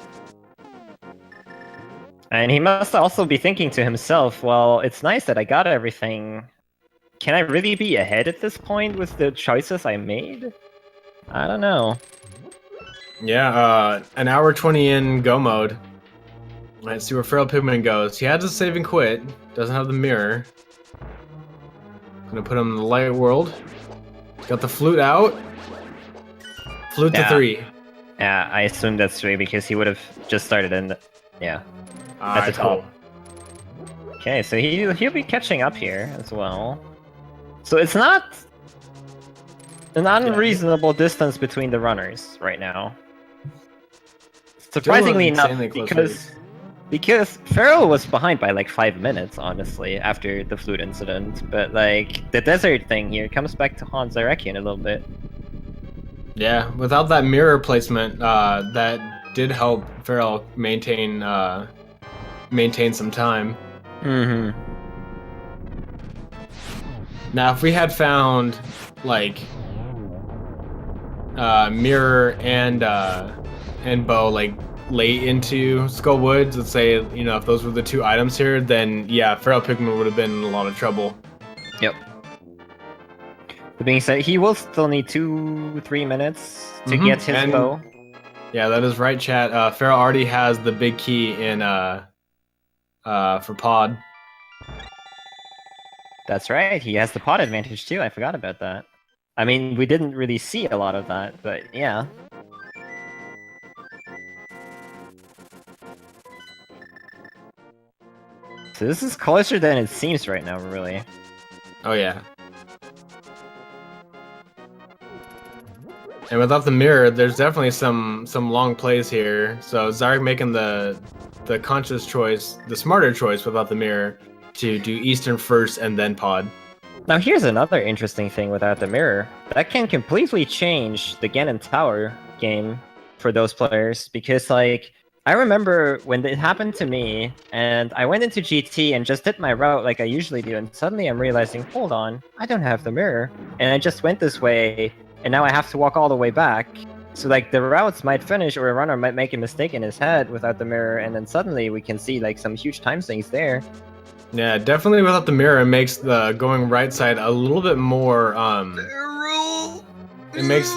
Speaker 2: And he must also be thinking to himself, well, it's nice that I got everything. Can I really be ahead at this point with the choices I made? I don't know.
Speaker 1: Yeah, an hour 20 in go mode. Let's see where FeralPigman goes. He had to save and quit. Doesn't have the mirror. Gonna put him in the light world. Got the flute out. Flute to 3.
Speaker 2: Yeah, I assume that's 3 because he would have just started in the... Yeah. At the top.
Speaker 1: Cool.
Speaker 2: Okay, so he'll be catching up here as well. So it's not an unreasonable distance between the runners right now. Surprisingly enough, because Feral was behind by like 5 minutes, honestly, after the flute incident. But like the desert thing here comes back to haunt Xyrakian a little bit.
Speaker 1: Yeah, without that mirror placement, that did help Feral maintain some time.
Speaker 2: Mm-hmm.
Speaker 1: Now, if we had found like mirror and bow like late into Skull Woods, let's say, you know, if those were the 2 items here, then yeah, FeralPigman would have been in a lot of trouble.
Speaker 2: Yep. That being said, he will still need 2-3 minutes to get his bow.
Speaker 1: Yeah, that is right, chat. Feral already has the big key in for pod.
Speaker 2: That's right, he has the pod advantage too, I forgot about that. I mean, we didn't really see a lot of that, but yeah. So this is closer than it seems right now, really.
Speaker 1: Oh yeah. And without the mirror, there's definitely some long plays here. So Xyrak making the conscious choice, the smarter choice without the mirror, to do Eastern first and then pod.
Speaker 2: Now here's another interesting thing without the mirror. That can completely change the Ganon Tower game for those players, because like, I remember when it happened to me, and I went into GT and just did my route like I usually do, and suddenly I'm realizing, hold on, I don't have the mirror, and I just went this way, and now I have to walk all the way back. So like, the routes might finish, or a runner might make a mistake in his head without the mirror, and then suddenly we can see like some huge time sinks there.
Speaker 1: Yeah, definitely without the mirror, it makes the going right side a little bit more. It makes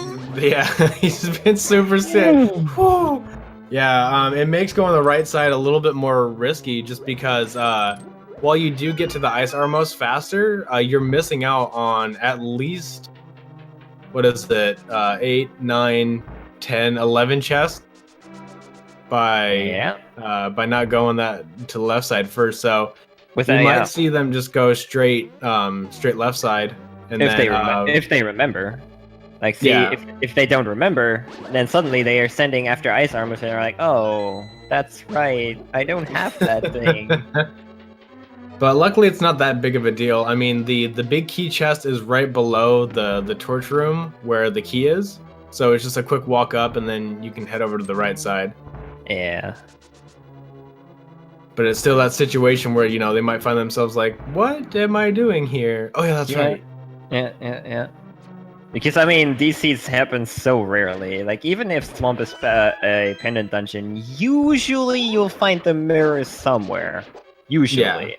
Speaker 1: he's been super sick. Whew. Yeah, it makes going the right side a little bit more risky, just because while you do get to the Ice Armos faster, you're missing out on at least, what is it, 8, 9, 10, 11 chests by not going that to the left side first. So you might see them just go straight left side, and
Speaker 2: if they remember. Like, see, if they don't remember, then suddenly they are sending after Ice Armor, and they're like, oh, that's right, I don't have that thing.
Speaker 1: But luckily, it's not that big of a deal. I mean, the big key chest is right below the torch room where the key is, so it's just a quick walk up, and then you can head over to the right side.
Speaker 2: Yeah.
Speaker 1: But it's still that situation where, you know, they might find themselves like, what am I doing here? Oh yeah, that's right.
Speaker 2: Yeah. Because, I mean, these seeds happen so rarely. Like, even if Swamp is a pendant dungeon, usually you'll find the mirror somewhere. Usually.
Speaker 1: Yeah.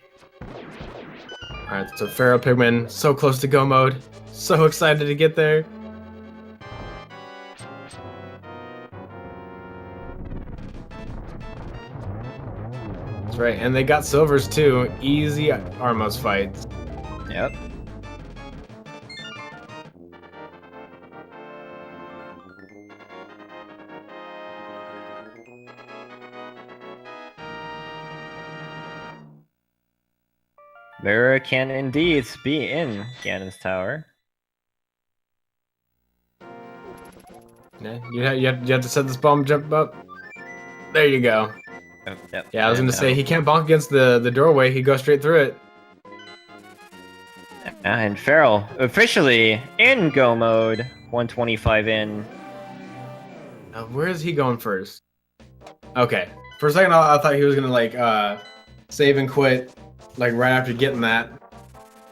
Speaker 1: Alright, so FeralPigMan, so close to go mode. So excited to get there. That's right, and they got silvers too. Easy Armos fights.
Speaker 2: Yep. Mirror can indeed be in Ganon's tower.
Speaker 1: Yeah, you have to set this bomb jump up. There you go.
Speaker 2: Yep.
Speaker 1: Yeah, I was gonna say, he can't bonk against the doorway, he goes straight through it.
Speaker 2: And Feral, officially in go mode, 125 in.
Speaker 1: Where is he going first? Okay. For a second, I thought he was gonna, like, save and quit, like, right after getting that.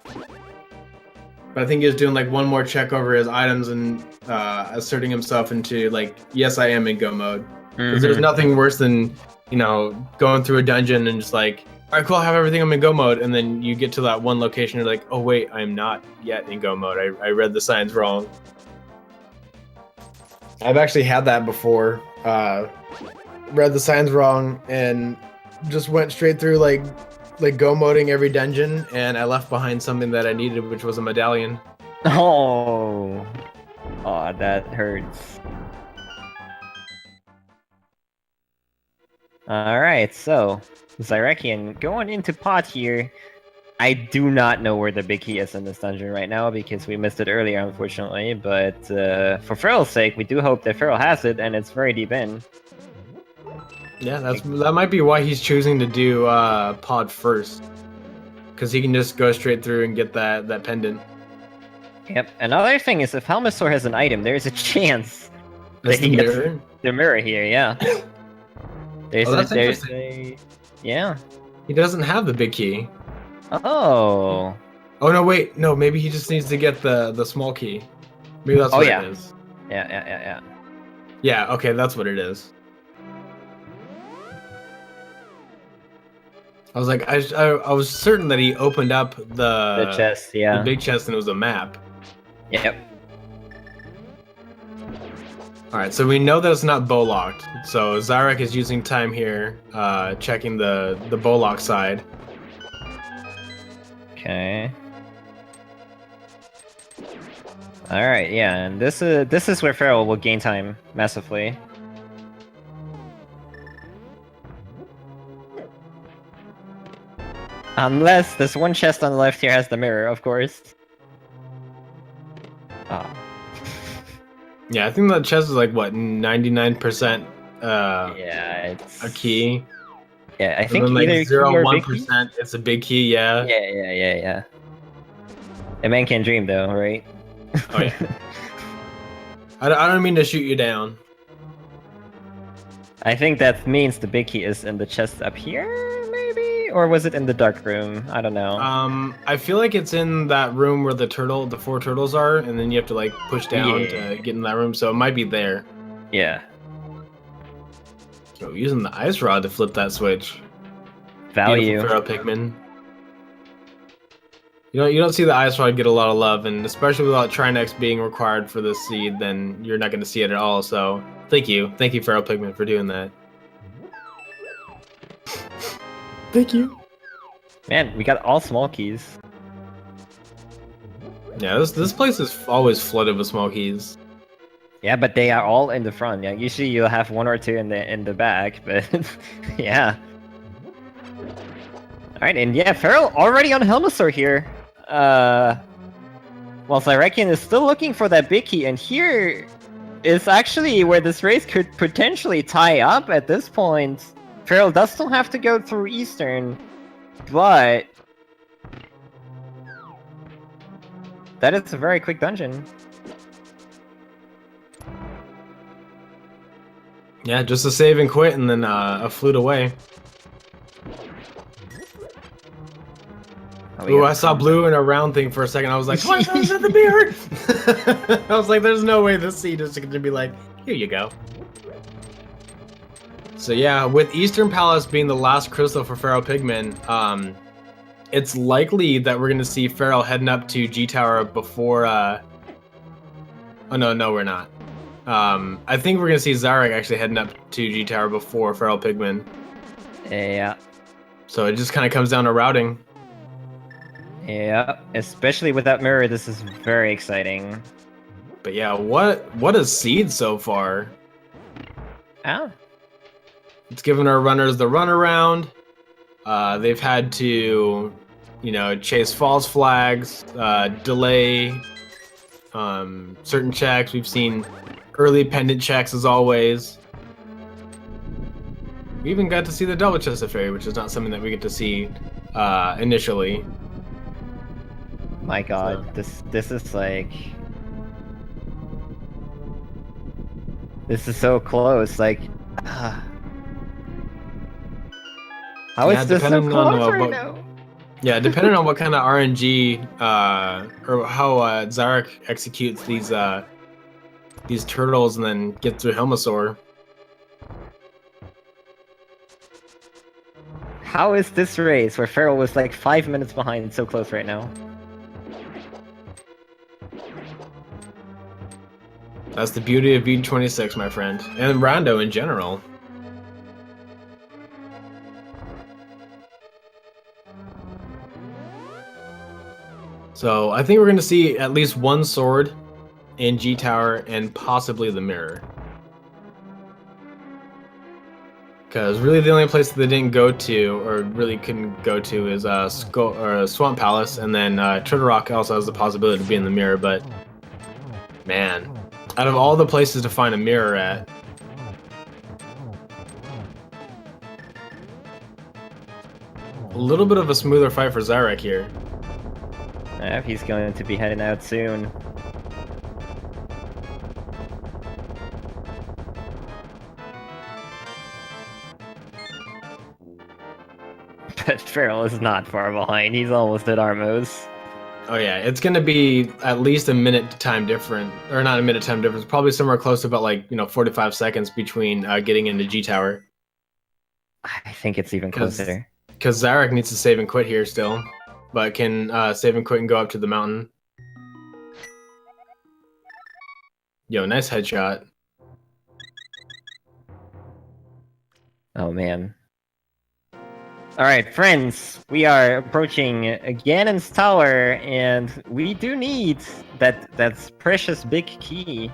Speaker 1: But I think he was doing, like, one more check over his items and asserting himself into, like, yes, I am in go mode. Because there's nothing worse than, you know, going through a dungeon and just like, all right, cool, I have everything, I'm in go mode, and then you get to that one location, you're like, oh wait, I'm not yet in go mode. I read the signs wrong. I've actually had that before. Read the signs wrong and just went straight through like go moding every dungeon, and I left behind something that I needed, which was a medallion.
Speaker 2: Oh, that hurts. Alright, so Xyrakian going into pot here. I do not know where the big key is in this dungeon right now because we missed it earlier, unfortunately. But for Feral's sake, we do hope that Feral has it, and it's very deep in.
Speaker 1: Yeah, that might be why he's choosing to do pod first, because he can just go straight through and get that pendant.
Speaker 2: Yep. Another thing is, if Helmasaur has an item, there's a chance that he gets the mirror here. Yeah. Yeah.
Speaker 1: He doesn't have the big key.
Speaker 2: Oh.
Speaker 1: Oh no! Wait, no. Maybe he just needs to get the small key. Maybe that's what it is.
Speaker 2: Yeah.
Speaker 1: Yeah. Okay, that's what it is. I was like, I was certain that he opened up the
Speaker 2: chest, yeah,
Speaker 1: the big chest, and it was a map.
Speaker 2: Yep.
Speaker 1: All right, so we know that it's not bow locked. So Xyrak is using time here, checking the bow lock side.
Speaker 2: Okay. All right, yeah, and this is where Feral will gain time massively. Unless this one chest on the left here has the mirror, of course. Oh.
Speaker 1: Yeah, I think that chest is like what 99%
Speaker 2: Yeah, it's
Speaker 1: a key.
Speaker 2: Yeah, I
Speaker 1: And
Speaker 2: think
Speaker 1: then like
Speaker 2: either key or big key.
Speaker 1: 0.1% it's a big key, yeah.
Speaker 2: Yeah. A man can dream, though, right?
Speaker 1: Oh yeah. I don't mean to shoot you down.
Speaker 2: I think that means the big key is in the chest up here, maybe? Or was it in the dark room? I don't know.
Speaker 1: I feel like it's in that room where the 4 turtles are, and then you have to like push down to get in that room, so it might be there.
Speaker 2: Yeah.
Speaker 1: So using the ice rod to flip that switch.
Speaker 2: Value.
Speaker 1: Beautiful FeralPigman. You don't see the ice rod get a lot of love, and especially without Trinex being required for this seed, then you're not going to see it at all. So thank you, FeralPigman, for doing that. Thank you.
Speaker 2: Man, we got all small keys.
Speaker 1: Yeah, this place is always flooded with small keys.
Speaker 2: Yeah, but they are all in the front. Yeah, usually you'll have 1 or 2 in the back, but yeah. All right, and yeah, Feral already on Helmasaur here. While Xyrakian is still looking for that big key, and here is actually where this race could potentially tie up at this point. Feral does still have to go through Eastern, but that is a very quick dungeon.
Speaker 1: Yeah, just a save and quit, and then a flute away. Ooh, I saw blue in a round thing for a second. I was like, what? Is that the mirror? I was like, there's no way this seed is going to be like, here you go. So yeah, with Eastern Palace being the last crystal for FeralPigman, it's likely that we're going to see Feral heading up to G Tower before... Oh, no, we're not. I think we're going to see Xyrak actually heading up to G Tower before FeralPigman.
Speaker 2: Yeah.
Speaker 1: So it just kind of comes down to routing.
Speaker 2: Yeah, especially with that mirror, this is very exciting.
Speaker 1: But yeah, what a seed so far.
Speaker 2: Ah.
Speaker 1: It's given our runners the runaround. They've had to, chase false flags, delay certain checks. We've seen early pendant checks as always. We even got to see the double chested fairy, which is not something that we get to see initially.
Speaker 2: My god, so. This is like... This is so close, like... How is this so close right now?
Speaker 1: Yeah, depending on what kind of RNG or how Xyrak executes these turtles and then gets through Helmasaur.
Speaker 2: How is this race where Feral was like 5 minutes behind so close right now?
Speaker 1: That's the beauty of V26, my friend, and Rando in general. So I think we're going to see at least one sword in G Tower and possibly the mirror. Because really the only place that they didn't go to, or really couldn't go to, is Swamp Palace, and then Turtle Rock also has the possibility of being the mirror, but man, out of all the places to find a mirror at, a little bit of a smoother fight for Xyrak here.
Speaker 2: Yeah, he's going to be heading out soon. But Feral is not far behind. He's almost at Armos.
Speaker 1: Oh yeah, it's gonna be at least a minute time difference, or not a minute time difference. Probably somewhere close to about 45 seconds between getting into G Tower.
Speaker 2: I think it's even closer.
Speaker 1: Because Xyrak needs to save and quit here still, but can save and quit and go up to the mountain. Yo, nice headshot.
Speaker 2: Oh man. Alright, friends, we are approaching Ganon's tower, and we do need that precious big key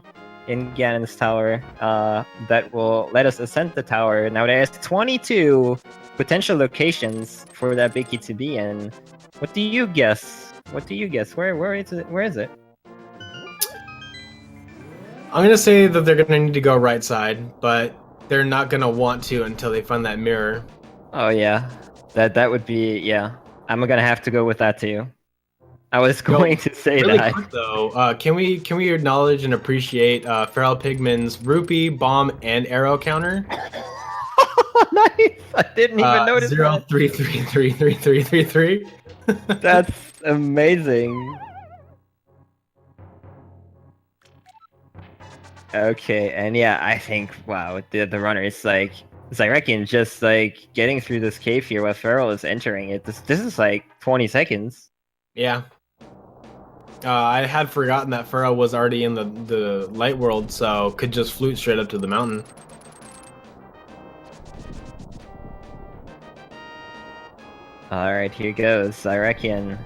Speaker 2: in Ganon's tower that will let us ascend the tower. Now there's 22 potential locations for that Biggie to be in. What do you guess? What do you guess? Where is it? Where is it?
Speaker 1: I'm gonna say that they're gonna need to go right side, but they're not gonna want to until they find that mirror.
Speaker 2: Oh yeah, that would be, yeah. I'm gonna have to go with that too. I was going to say
Speaker 1: Really
Speaker 2: that.
Speaker 1: quick though, can we acknowledge and appreciate FeralPigman's rupee, bomb, and arrow counter?
Speaker 2: Nice. I didn't even notice that.
Speaker 1: 033333333.
Speaker 2: That's amazing. Okay, and yeah, I think, wow, the runner is like, I reckon just like getting through this cave here while Feral is entering it. This is like 20 seconds.
Speaker 1: Yeah. I had forgotten that Feral was already in the light world, so could just flute straight up to the mountain.
Speaker 2: Alright, here goes. I reckon.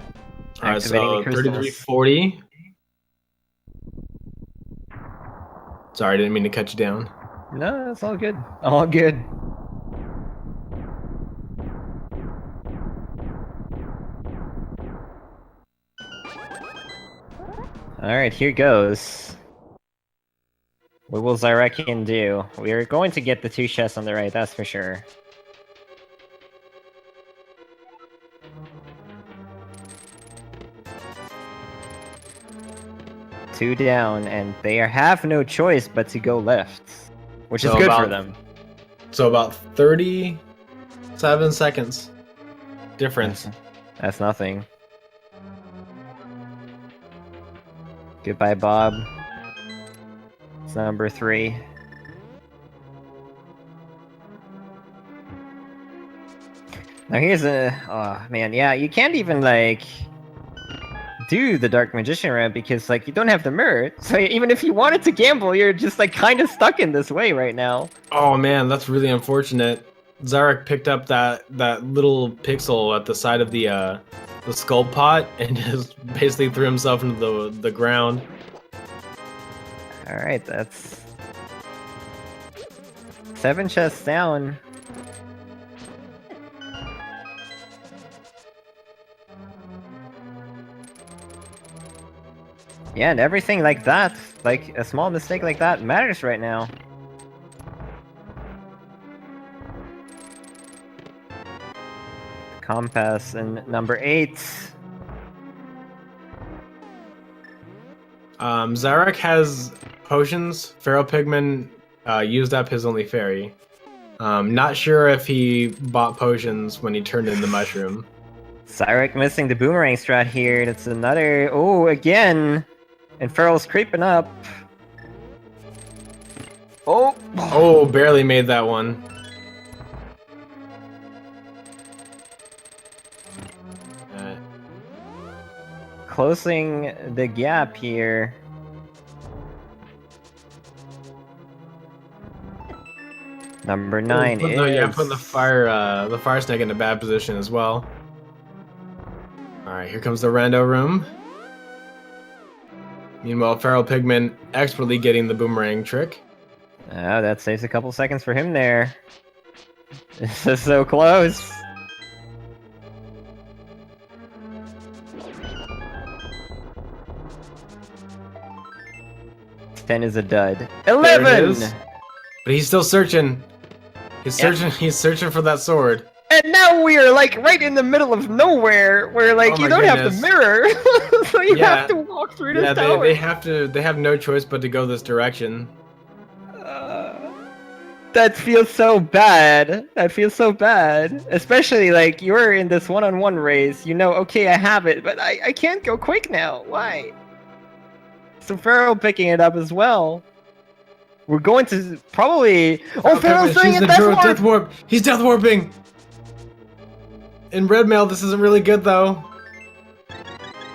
Speaker 1: Alright, so 3340. Sorry, I didn't mean to cut you down.
Speaker 2: No, it's all good. All good. Alright, here goes. What will Xyrak do? We are going to get the 2 chests on the right, that's for sure. Two down, and they have no choice but to go left, which is good for them.
Speaker 1: So about 37 seconds difference.
Speaker 2: That's nothing. Goodbye, Bob. It's number 3. Now here's a... oh, man, yeah, you can't even, like, do the Dark Magician route because, like, you don't have the mirror. So even if you wanted to gamble, you're just, like, kind of stuck in this way right now.
Speaker 1: Oh, man, that's really unfortunate. Xyrak picked up that little pixel at the side of the skull pot and just basically threw himself into the ground.
Speaker 2: Alright, that's 7 chests down. Yeah, and everything like that, like a small mistake like that matters right now. Compass and number 8.
Speaker 1: Xyrak has potions. FeralPigman used up his only fairy. Not sure if he bought potions when he turned in the mushroom.
Speaker 2: Xyrak missing the boomerang strat here. That's another... oh, again! And Feral's creeping up. Oh!
Speaker 1: Oh, barely made that one.
Speaker 2: Closing the gap here. Number 9 is...
Speaker 1: yeah, putting the fire snake in a bad position as well. Alright, here comes the rando room. Meanwhile, FeralPigman expertly getting the boomerang trick.
Speaker 2: Oh, that saves a couple seconds for him there. This is so close. Ten is a dud. 11.
Speaker 1: But he's still searching. He's searching. Yeah. He's searching for that sword.
Speaker 2: And now we are like right in the middle of nowhere, where like you don't have the mirror, so you have to walk through this tower.
Speaker 1: They have to. They have no choice but to go this direction.
Speaker 2: That feels so bad. That feels so bad. Especially like you're in this one-on-one race. You know, okay, I have it, but I can't go quick now. Why? So Feral picking it up as well. We're going to probably... oh, Feral's doing it!
Speaker 1: Death warp! He's death warping! In red mail, this isn't really good, though.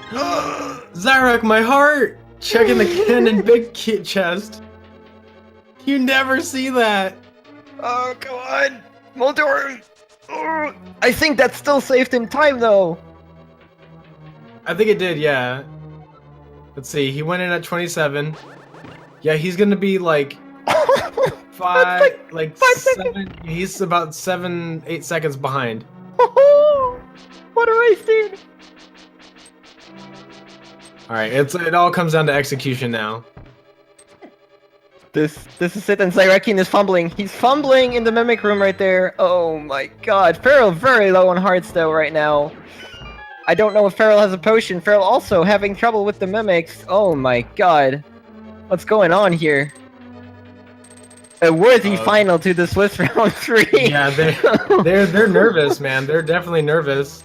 Speaker 1: Xyrak, my heart! Checking the cannon big kit chest. You never see that.
Speaker 2: Oh, come on! Moldor! I think that's still saved in time, though.
Speaker 1: I think it did, yeah. Let's see, he went in at 27. Yeah, he's gonna be like five, like 7. He's about 7, 8 seconds behind.
Speaker 2: What a race, dude!
Speaker 1: All right, it all comes down to execution now.
Speaker 2: This is it, and Xyrakian is fumbling. He's fumbling in the mimic room right there. Oh my god. Feral very low on hearts though right now. I don't know if Feral has a potion. Feral also having trouble with the mimics. Oh my god. What's going on here? A worthy final to the Swiss round 3.
Speaker 1: Yeah, they're nervous, man. They're definitely nervous.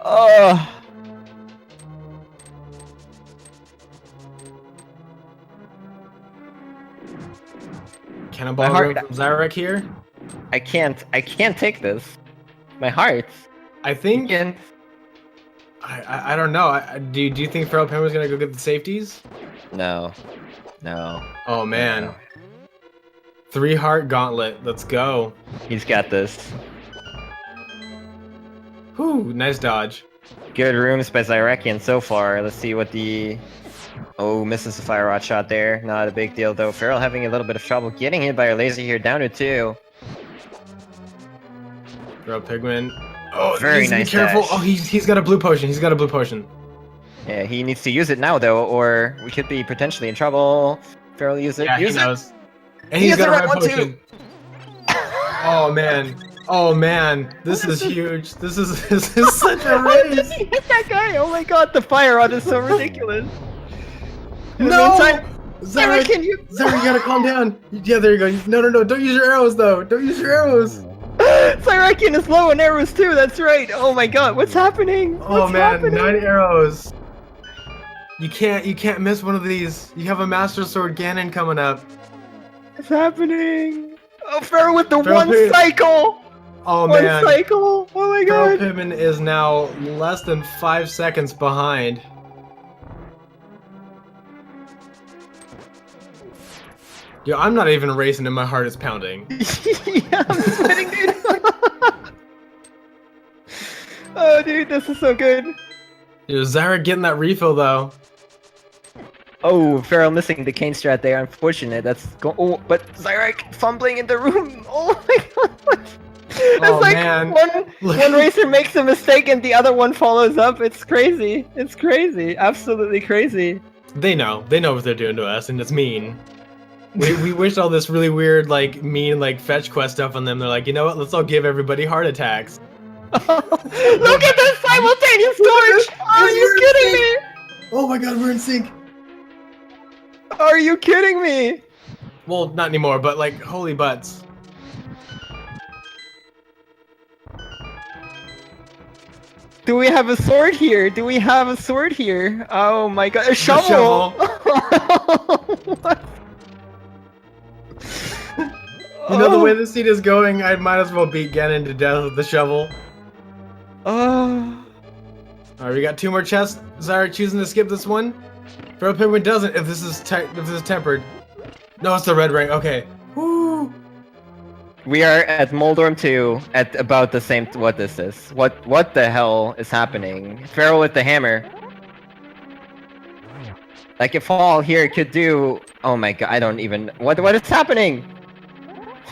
Speaker 2: Oh.
Speaker 1: Cannonball run from Xyrak here.
Speaker 2: I can't take this. My heart.
Speaker 1: I think.
Speaker 2: Can't.
Speaker 1: I don't know. Do you think FeralPigMan was gonna go get the safeties?
Speaker 2: No. No.
Speaker 1: Oh man. No. 3 heart gauntlet. Let's go.
Speaker 2: He's got this.
Speaker 1: Whew, nice dodge.
Speaker 2: Good rooms by Xyrakian so far. Let's see what the... Oh, misses the fire rod shot there. Not a big deal though. Feral having a little bit of trouble getting hit by a laser here. Down to 2.
Speaker 1: FeralPigMan. Oh,
Speaker 2: very nice.
Speaker 1: Be careful.
Speaker 2: Dash.
Speaker 1: Oh, he's got a blue potion. He's got a blue potion.
Speaker 2: Yeah, he needs to use it now though, or we could be potentially in trouble. Feral use it.
Speaker 1: Yeah,
Speaker 2: use
Speaker 1: he
Speaker 2: it.
Speaker 1: knows. And he's got a red potion. Oh man. Oh man. This is huge. This is such a race.
Speaker 2: How did he hit that guy? Oh my god, the fire rod is so ridiculous.
Speaker 1: No!
Speaker 2: Xyrak,
Speaker 1: you gotta calm down. Yeah, there you go. No, don't use your arrows though. Don't use your arrows.
Speaker 2: Xyrakian is low on arrows too, that's right. Oh my god, what's happening?
Speaker 1: What's happening? 9 arrows. You can't miss one of these. You have a Master Sword Ganon coming up.
Speaker 2: What's happening? Oh, Feral with the one cycle!
Speaker 1: Oh man.
Speaker 2: One cycle! Oh my god.
Speaker 1: FeralPigMan is now less than 5 seconds behind. Yo, I'm not even racing and my heart is pounding.
Speaker 2: Yeah, I'm sweating, dude. Oh, dude, this is so good.
Speaker 1: Yo, Xyrak getting that refill though.
Speaker 2: Oh, Feral missing the cane strat there. Unfortunate. That's oh, but Xyrak fumbling in the room. Oh my god. It's like
Speaker 1: man.
Speaker 2: One racer makes a mistake and the other one follows up. It's crazy. It's crazy. Absolutely crazy.
Speaker 1: They know what they're doing to us, and it's mean. We wished all this really weird, like, mean, like, fetch quest stuff on them. They're like, you know what? Let's all give everybody heart attacks.
Speaker 2: Look at this simultaneous torch! Are you kidding me?
Speaker 1: Oh my god, we're in sync.
Speaker 2: Are you kidding me?
Speaker 1: Well, not anymore, but like, holy butts.
Speaker 2: Do we have a sword here? Do we have a sword here? Oh my god, a shovel! What?
Speaker 1: You know, the way the scene is going, I might as well beat Ganon to death with the shovel.
Speaker 2: Oh.
Speaker 1: Alright, we got 2 more chests. Xyrak choosing to skip this one. FeralPigMan doesn't if this is tempered. No, it's the red ring. Okay. Woo.
Speaker 2: We are at Moldorm 2 at about the same. What is this? What the hell is happening? Feral with the hammer. Like if all here could do. Oh my god! I don't even. What is happening?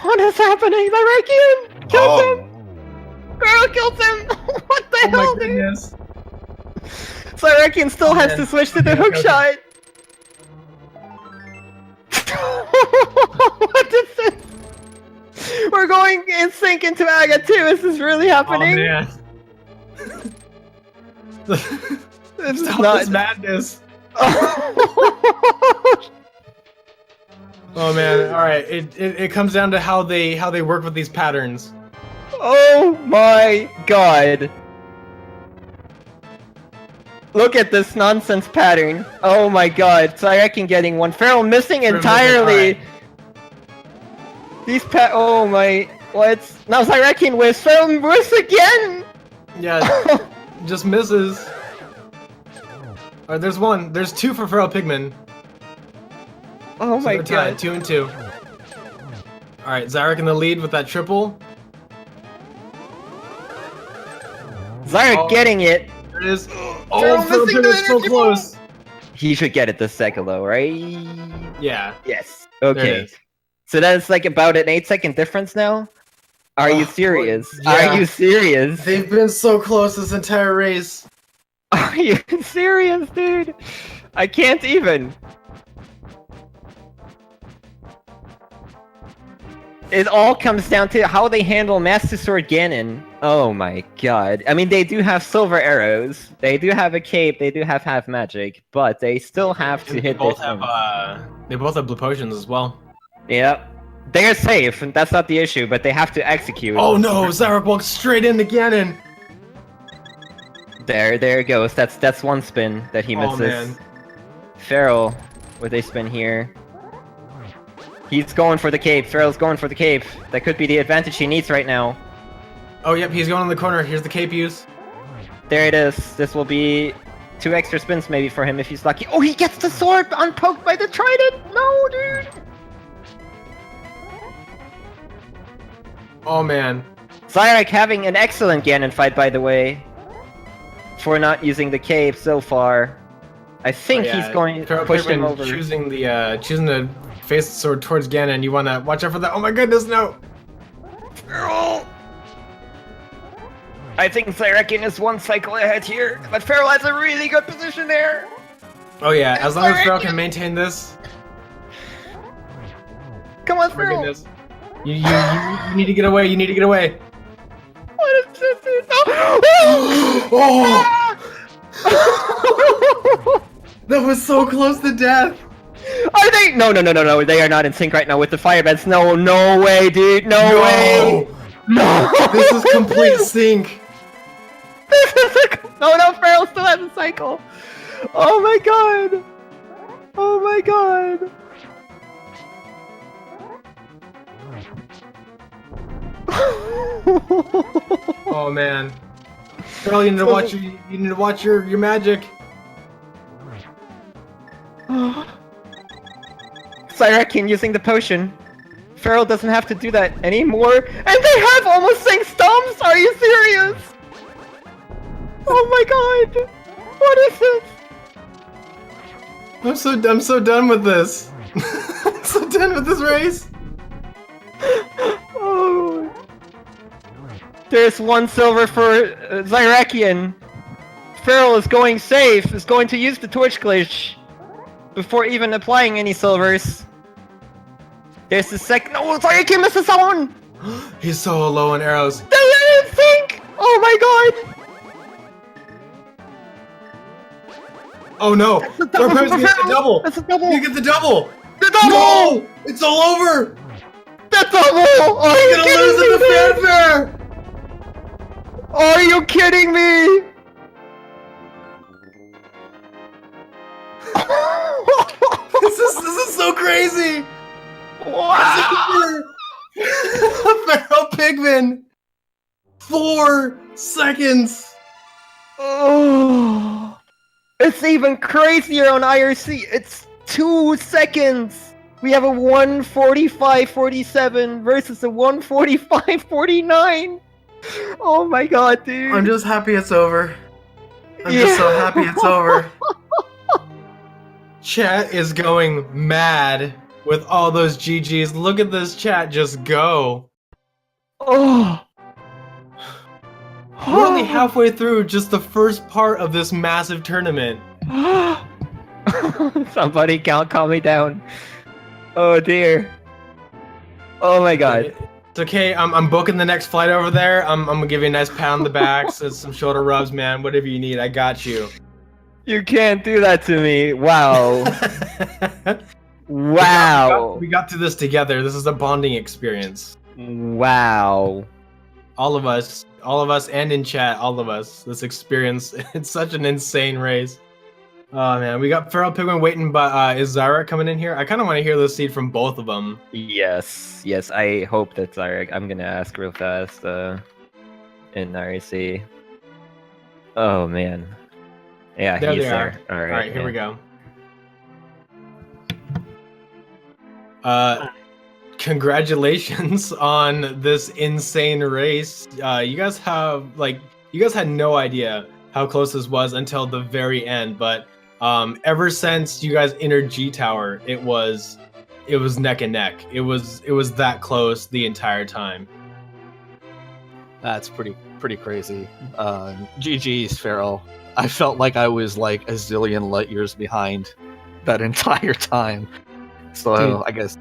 Speaker 2: What is happening? Xyrakian kills him. Feral kills him. What the hell,
Speaker 1: Oh my goodness.
Speaker 2: Xyrakian still has to switch to the hook shot. What is this? We're going in sync into Aga 2. Is this really happening?
Speaker 1: Oh man.
Speaker 2: This is
Speaker 1: Stop
Speaker 2: not
Speaker 1: this madness. Oh man, alright. It comes down to how they work with these patterns.
Speaker 2: Oh my god. Look at this nonsense pattern. Oh my god. Xyrakian getting one. Feral missing entirely. These oh my. What? Now Xyrakian whiffs. Feral whiffs again!
Speaker 1: Yeah, just misses. Alright, there's 1. There's 2 for FeralPigMan.
Speaker 2: Oh my god.
Speaker 1: Tied, 2 and 2. Alright, Xyrak in the lead with that triple.
Speaker 2: Xyrak getting it.
Speaker 1: There it is. Oh, FeralPigMan is so close.
Speaker 2: He should get it this second though, right?
Speaker 1: Yeah.
Speaker 2: Yes.
Speaker 1: There it
Speaker 2: Okay.
Speaker 1: is.
Speaker 2: So that's like about an 8-second difference now? Are you serious?
Speaker 1: yeah.
Speaker 2: Are you serious?
Speaker 1: They've been so close this entire race.
Speaker 2: Are you serious, dude? I can't even. It all comes down to how they handle Master Sword Ganon. Oh my god. I mean, they do have silver arrows, they do have a cape, they do have half magic, but they still have to
Speaker 1: And
Speaker 2: hit
Speaker 1: they both
Speaker 2: this
Speaker 1: have
Speaker 2: one.
Speaker 1: they both have blue potions as well.
Speaker 2: Yep. They're safe, and that's not the issue, but they have to execute.
Speaker 1: Oh no, Xyrak walked straight into Ganon.
Speaker 2: There it goes. That's one spin that he misses.
Speaker 1: Oh man.
Speaker 2: Feral with a spin here. He's going for the cape. Feral's going for the cape. That could be the advantage he needs right now.
Speaker 1: Oh yep, he's going in the corner. Here's the cape use.
Speaker 2: There it is. This will be 2 extra spins maybe for him if he's lucky. Oh, he gets the sword unpoked by the trident! No, dude!
Speaker 1: Oh man.
Speaker 2: Xyrak having an excellent Ganon fight, by the way. For not using the cape so far. I think he's going to push him over.
Speaker 1: Choosing to face the sword towards Ganon. You wanna watch out for that. Oh my goodness, no!
Speaker 2: Feral! I think Xyrak is 1 cycle ahead here, but Feral has a really good position there.
Speaker 1: Oh yeah, as long as Feral can maintain this.
Speaker 2: Come on,
Speaker 1: Oh my
Speaker 2: Feral!
Speaker 1: goodness. You need to get away. You need to get away.
Speaker 2: What is this, dude? No!
Speaker 1: Oh! That was so close to death.
Speaker 2: Are they? No. They are not in sync right now with the firebends. No way, dude. No way. No.
Speaker 1: This is complete sync.
Speaker 2: No, Feral still has a cycle. Oh my god. Oh my god.
Speaker 1: Oh man. Feral, you need to watch your magic.
Speaker 2: Xyrak using the potion. Feral doesn't have to do that anymore, and they have almost synced stomps. Are you serious? Oh my god! What is this?
Speaker 1: I'm so done with this. I'm so done with this race.
Speaker 2: Oh. There's 1 silver for Xyrakian. Feral is going safe. Is going to use the torch glitch before even applying any silvers. There's the second. No, Xyrakian misses someone.
Speaker 1: He's so low on arrows.
Speaker 2: They're in sync. Oh my god.
Speaker 1: Oh no!
Speaker 2: The double
Speaker 1: Our
Speaker 2: for
Speaker 1: get the
Speaker 2: Feral.
Speaker 1: double!
Speaker 2: That's a double.
Speaker 1: You get the double!
Speaker 2: The double.
Speaker 1: No! It's all over!
Speaker 2: The double. Are you
Speaker 1: You're gonna lose in the fanfare!
Speaker 2: Are you kidding me?
Speaker 1: This is so crazy!
Speaker 2: Wow.
Speaker 1: FeralPigMan! 4 seconds!
Speaker 2: Oh, it's even crazier on IRC. It's 2 seconds. We have a 1:45.47 versus a 1:45.49. Oh my god, dude.
Speaker 1: I'm just happy it's over. I'm just so happy it's over. Chat is going mad with all those GGs. Look at this chat just go.
Speaker 2: Oh.
Speaker 1: We're only halfway through just the first part of this massive tournament.
Speaker 2: Somebody calm me down. Oh dear. Oh my god.
Speaker 1: It's okay, I'm booking the next flight over there. I'm gonna give you a nice pat on the back, some shoulder rubs, man. Whatever you need, I got you.
Speaker 2: You can't do that to me. Wow. Wow.
Speaker 1: We got through this together. This is a bonding experience.
Speaker 2: Wow.
Speaker 1: All of us and in chat, all of us. This experience, it's such an insane race. Oh man, we got FeralPigMan waiting, but is Xyrak coming in here? I kind of want to hear the seed from both of them.
Speaker 2: Yes, I hope that's Xyrak. I'm gonna ask real fast in RC. Oh man. Yeah,
Speaker 1: There
Speaker 2: he's
Speaker 1: they
Speaker 2: there.
Speaker 1: are. Alright, here we go. Congratulations on this insane race. You guys had no idea how close this was until the very end, but Ever since you guys entered G Tower, it was neck and neck. It was that close the entire time.
Speaker 3: That's pretty crazy. GG's, Feral. I felt like I was like a zillion light years behind that entire time. So
Speaker 4: Dude.
Speaker 3: I guess.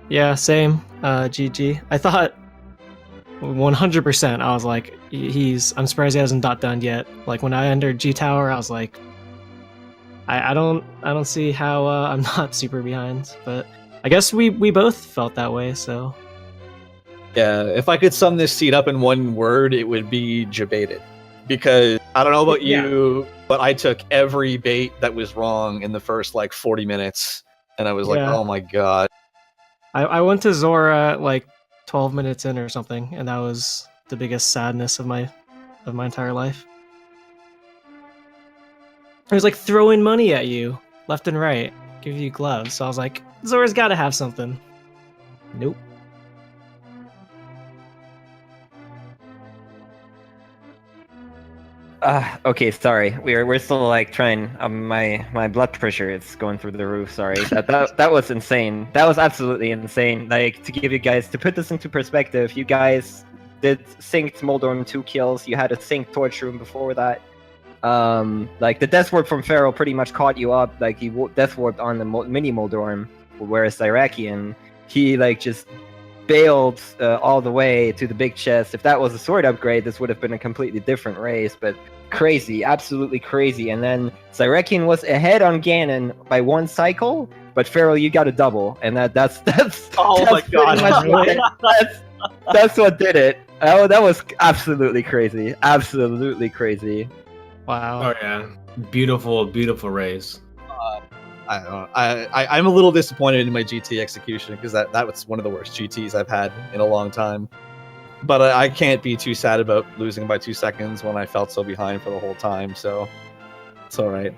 Speaker 4: Yeah, same. GG. I thought 100%. I was like, I'm surprised he hasn't done yet. Like when I entered G Tower, I was like, I don't see how I'm not super behind. But I guess we both felt that way. So
Speaker 3: Yeah, if I could sum this seed up in one word, it would be jebaited. Because I don't know about you, but I took every bait that was wrong in the first like 40 minutes, and I was like, oh my god.
Speaker 4: I went to Zora like 12 minutes in or something, and that was the biggest sadness of my entire life. I was like throwing money at you left and right, give you gloves. So I was like, Zora's got to have something. Nope.
Speaker 2: Okay, sorry. We're still like trying. My blood pressure is going through the roof. Sorry. That was insane. That was absolutely insane. Like to put this into perspective, you guys did synced Moldorm 2 kills. You had a synced Torch Room before that. Like the Death Warp from Feral pretty much caught you up. Like he Death Warped on the mini Moldorm, whereas Xyrakian, he like just bailed all the way to the big chest. If that was a sword upgrade, this would have been a completely different race, but crazy, absolutely crazy. And then Xyrakian was ahead on Ganon by 1 cycle, but Feral, you got a double, and that's
Speaker 3: oh my god,
Speaker 2: that's what did it. Oh, that was absolutely crazy, absolutely crazy.
Speaker 4: Wow.
Speaker 1: Oh yeah, beautiful race.
Speaker 3: I don't know. I'm a little disappointed in my GT execution because that was one of the worst GTs I've had in a long time. But I can't be too sad about losing by 2 seconds when I felt so behind for the whole time. So it's all right.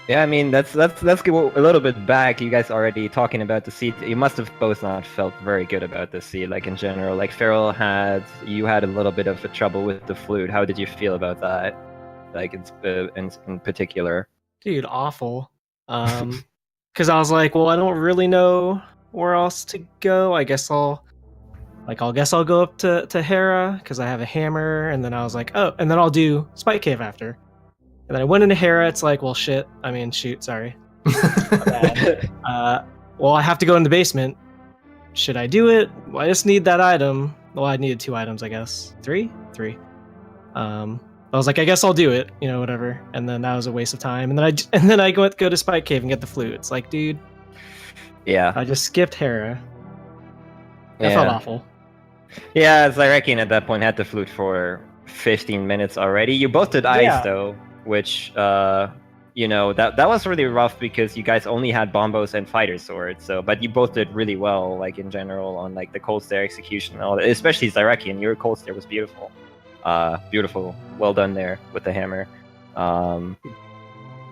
Speaker 2: Yeah, I mean let's go a little bit back. You guys already talking about the seed. You must have both not felt very good about the seed, like in general. Like Feral you had a little bit of a trouble with the flute. How did you feel about that? Like in particular.
Speaker 4: Dude, awful. Because I was like, well, I don't really know where else to go. I guess I'll go up to Hera because I have a hammer, and then I was like, oh, and then I'll do Spike Cave after. And then I went into Hera. It's like, well, shit. I mean, shoot. Sorry. Well, I have to go in the basement. Should I do it? Well, I just need that item. Well, I needed 2 items, I guess. 3. I was like, I guess I'll do it, whatever. And then that was a waste of time. And then I go to Spike Cave and get the flute. It's like, dude,
Speaker 2: yeah,
Speaker 4: I just skipped Hera. That
Speaker 2: yeah.
Speaker 4: felt awful.
Speaker 2: Yeah, Xyrakian at that point had the flute for 15 minutes already. You both did ice though, which that was really rough because you guys only had bombos and fighter swords. So, but you both did really well, like in general, on like the cold stare execution and all that. Especially Xyrakian, your cold stare was beautiful. Beautiful, well done there with the hammer.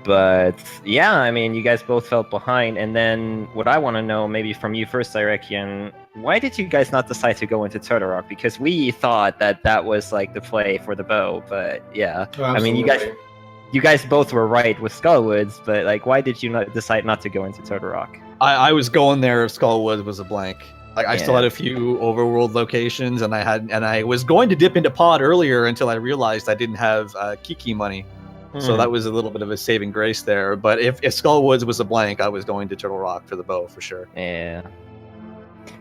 Speaker 2: But yeah, I mean, you guys both felt behind. And then what I want to know, maybe from you first, Xyrakian, why did you guys not decide to go into Turtle Rock? Because we thought that was like the play for the bow. But yeah, I mean, you guys both were right with Skullwoods. But like, why did you not decide not to go into Turtle Rock?
Speaker 3: I was going there if Skullwoods was a blank. Like I still had a few overworld locations, and I was going to dip into Pod earlier until I realized I didn't have Kiki money, so that was a little bit of a saving grace there. But if Skullwoods was a blank, I was going to Turtle Rock for the bow for sure.
Speaker 2: Yeah.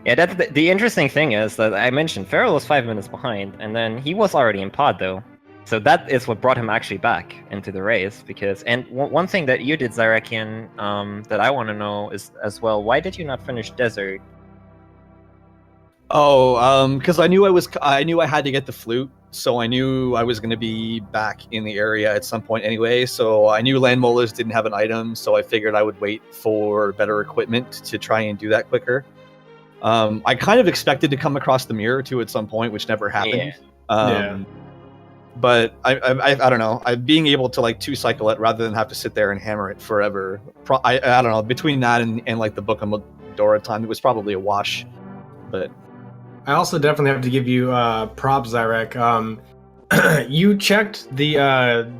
Speaker 2: That's the interesting thing is that I mentioned Feral was 5 minutes behind, and then he was already in Pod though, so that is what brought him actually back into the race. And one thing that you did, Xyrakian, that I want to know is as well, why did you not finish Desert?
Speaker 3: Oh, because I knew I had to get the flute, so I knew I was going to be back in the area at some point anyway. So I knew Land Molars didn't have an item, so I figured I would wait for better equipment to try and do that quicker. I kind of expected to come across the mirror too at some point, which never happened.
Speaker 1: Yeah.
Speaker 3: But I don't know. Being able to like 2 cycle it rather than have to sit there and hammer it forever. I don't know. Between that and like the Book of Medora time, it was probably a wash. But
Speaker 1: I also definitely have to give you props, Xyrak. You checked the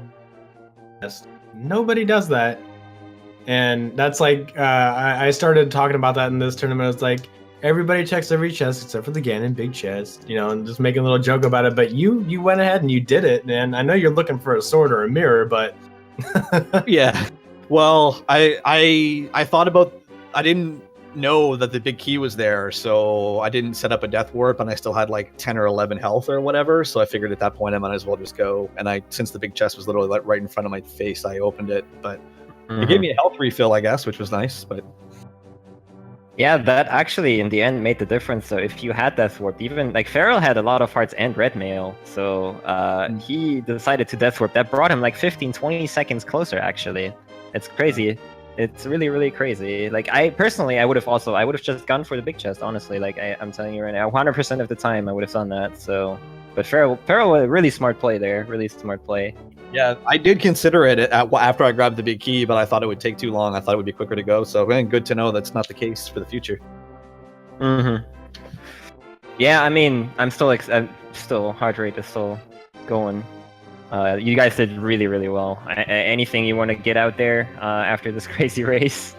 Speaker 1: chest. Nobody does that. And that's like, I started talking about that in this tournament. It's like, everybody checks every chest except for the Ganon big chest, and just making a little joke about it. But you went ahead and you did it, and I know you're looking for a sword or a mirror, but
Speaker 3: Yeah. Well, I thought about. I didn't know that the big key was there, so I didn't set up a death warp, and I still had like 10 or 11 health or whatever. So I figured at that point I might as well just go. And since the big chest was literally right in front of my face, I opened it. But it gave me a health refill, I guess, which was nice. But
Speaker 2: Yeah, that actually in the end made the difference. So if you had Death Warp, even like Feral had a lot of hearts and red mail, so he decided to Death Warp. That brought him like 15-20 seconds closer. Actually, it's crazy. It's really, really crazy. Like I would have just gone for the big chest. Honestly, like I'm telling you right now, 100% of the time I would have done that. So, but Feral, a really smart play there. Really smart play.
Speaker 3: yeah, I did consider it after I grabbed the big key, but I thought it would take too long. I thought it would be quicker to go. So good to know that's not the case for the future.
Speaker 2: Yeah, I mean, I'm still heart rate is still going. You guys did really, really well. Anything you want to get out there after this crazy race?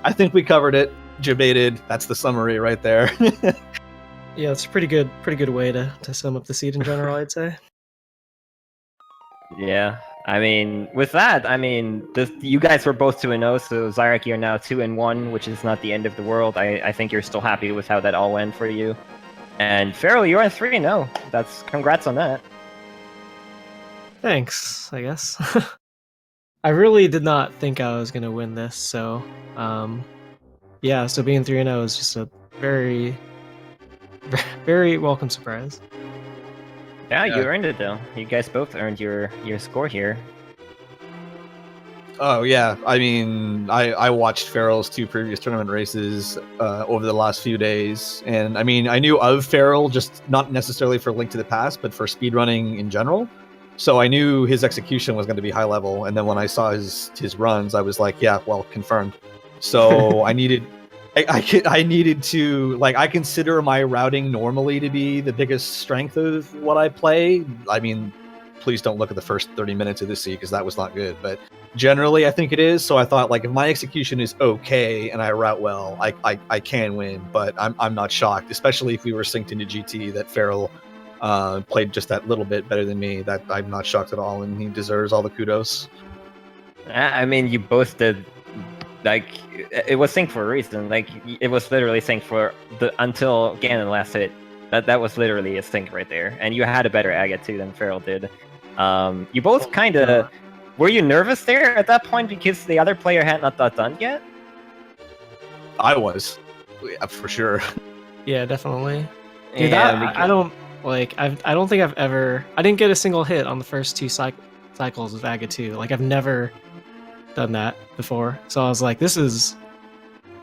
Speaker 3: I think we covered it. Debated. That's the summary right there.
Speaker 4: Yeah, it's a pretty good way to sum up the seed in general, I'd say.
Speaker 2: Yeah, I mean, with that, I mean, you guys were both 2-0, so Xyrak, you're now 2-1, which is not the end of the world. I think you're still happy with how that all went for you. And Feral, you're at 3-0. Congrats on that.
Speaker 4: Thanks, I guess. I really did not think I was gonna win this, so yeah, so being 3-0 is just a very, very welcome surprise.
Speaker 2: Yeah, you earned it though. You guys both earned your score here.
Speaker 3: Oh yeah, I mean, I watched Feral's 2 previous tournament races over the last few days, and I mean, I knew of Feral, just not necessarily for Link to the Past, but for speedrunning in general. So I knew his execution was going to be high level, and then when I saw his runs, I was like, yeah, well, confirmed. So I needed to, like, I consider my routing normally to be the biggest strength of what I play. I mean, please don't look at the first 30 minutes of this seed because that was not good, but generally I think it is. So I thought, like, if my execution is okay and I route well, I can win, but I'm not shocked, especially if we were synced into GT, that Feral played just that little bit better than me. That I'm not shocked at all, and he deserves all the kudos.
Speaker 2: I mean, you both did. Like, it was synced for a reason. Like, it was literally synced for until Ganon last hit. That was literally a sync right there. And you had a better Agate too than Feral did. You both kind of... Were you nervous there at that point because the other player had not done yet?
Speaker 3: I was, for sure.
Speaker 4: Yeah, definitely. Dude,
Speaker 2: Yeah,
Speaker 4: I don't like. I don't think I've ever. I didn't get a single hit on the first 2 cycles with Agate 2. Like, I've never done that before. So I was like, this is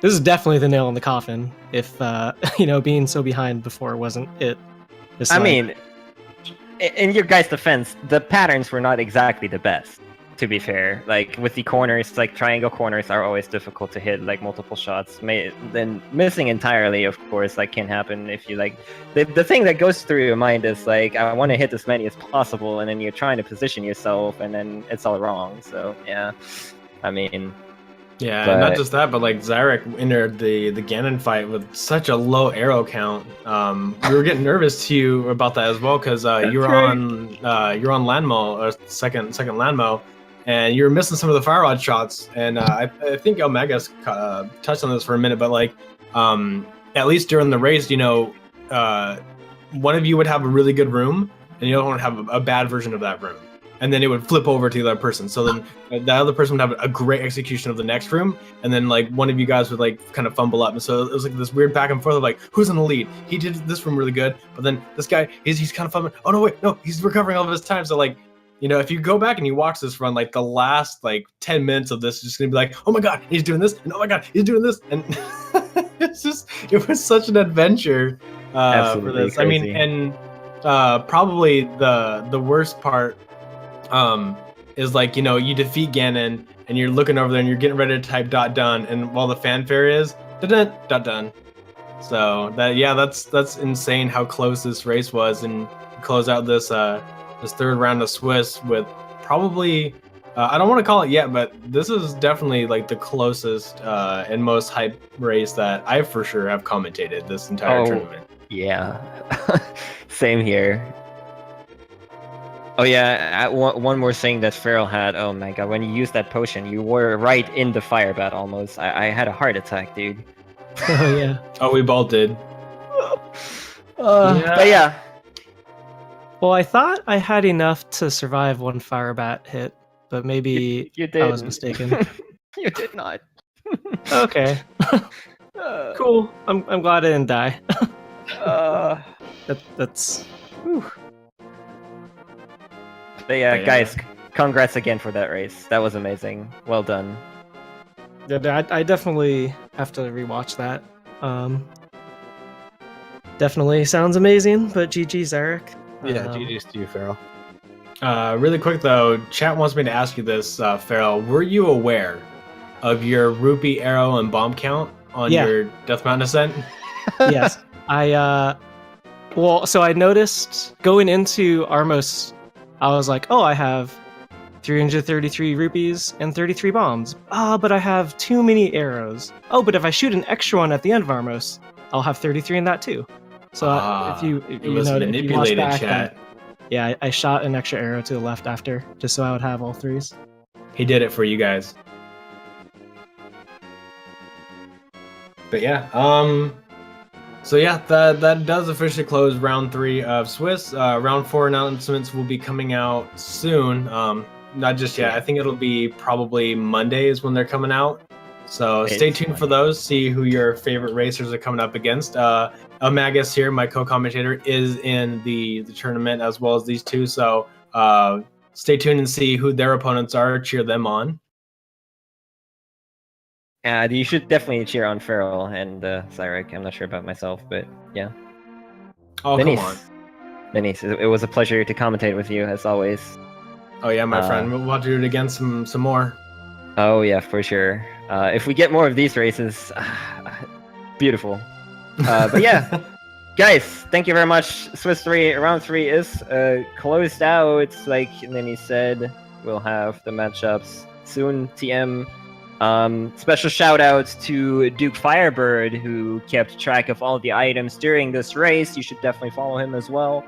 Speaker 4: definitely the nail in the coffin. If being so behind before wasn't it.
Speaker 2: I mean, in your guys' defense, the patterns were not exactly the best. To be fair, like with the corners, like triangle corners are always difficult to hit, like multiple shots. Then missing entirely, of course, like can happen if you like. The thing that goes through your mind is like, I want to hit as many as possible, and then you're trying to position yourself, and then it's all wrong. So yeah, I mean,
Speaker 1: yeah, and not just that, but like Xyrak entered the Ganon fight with such a low arrow count. We were getting nervous to you about that as well because you were on Landmo, or second Landmo. And you were missing some of the fire rod shots, and I think Omega's touched on this for a minute, but like, at least during the race, one of you would have a really good room, and the other one would have a bad version of that room, and then it would flip over to the other person. So then the other person would have a great execution of the next room, and then like one of you guys would like kind of fumble up, and so it was like this weird back and forth of like, who's in the lead? He did this room really good, but then this guy he's kind of fumbling. Oh no, wait, no, he's recovering all of his time. So like, if you go back and you watch this run, like the last like 10 minutes of this is just gonna be like, oh my god, he's doing this, and oh my god, he's doing this, and it was such an adventure for this. Crazy. I mean, and probably the worst part is like, you defeat Ganon and you're looking over there and you're getting ready to type .done, and while the fanfare is .done. So that's insane how close this race was, and close out this third round of Swiss with probably I don't want to call it yet, but this is definitely like the closest and most hype race that I for sure have commentated this entire tournament.
Speaker 2: Yeah, same here. Oh yeah, one more thing that Feral had. Oh my god, when you used that potion, you were right in the fire bat almost. I had a heart attack, dude.
Speaker 4: Oh yeah.
Speaker 1: Oh, we both did.
Speaker 2: But yeah.
Speaker 4: Well, I thought I had enough to survive one fire bat hit, but maybe
Speaker 2: You did.
Speaker 4: I was mistaken.
Speaker 2: You did not.
Speaker 4: Okay. Cool. I'm glad I didn't die. That's. Whew.
Speaker 2: But yeah,
Speaker 1: But yeah.
Speaker 2: guys, congrats again for that race. That was amazing. Well done.
Speaker 4: Yeah, I definitely have to rewatch that. Definitely sounds amazing, but GG Xyrak.
Speaker 3: Yeah, GG's to you, Feral.
Speaker 1: Really quick though, chat wants me to ask you this, Feral. Were you aware of your rupee, arrow, and bomb count on your Death Mountain ascent?
Speaker 4: Yes. Well, so I noticed going into Armos, I was like, oh, I have 333 rupees and 33 bombs. But I have too many arrows. Oh, but if I shoot an extra one at the end of Armos, I'll have 33 in that too. So if you
Speaker 1: was
Speaker 4: know,
Speaker 1: manipulated,
Speaker 4: if you watch back,
Speaker 1: chat.
Speaker 4: yeah, I shot an extra arrow to the left after, just so I would have all threes.
Speaker 1: He did it for you guys. But yeah, so yeah, that does officially close round 3 of Swiss. Round 4 announcements will be coming out soon. Not just yet. I think it'll be probably Monday is when they're coming out. So stay tuned for those. See who your favorite racers are coming up against. Magus here, my co-commentator, is in the tournament as well as these two. So stay tuned and see who their opponents are. Cheer them on.
Speaker 2: You should definitely cheer on Feral and Xyrak. I'm not sure about myself, but yeah.
Speaker 1: Oh,
Speaker 2: Denise,
Speaker 1: come on.
Speaker 2: Denise, it was a pleasure to commentate with you as always.
Speaker 1: Oh yeah, my friend. We'll have to do it again some more.
Speaker 2: Oh yeah, for sure. If we get more of these races, beautiful. But yeah, guys, thank you very much. Swiss 3 round 3 is closed out. Like Nini said, we'll have the matchups soon. TM. Special shout out to Duke Firebird, who kept track of all the items during this race. You should definitely follow him as well.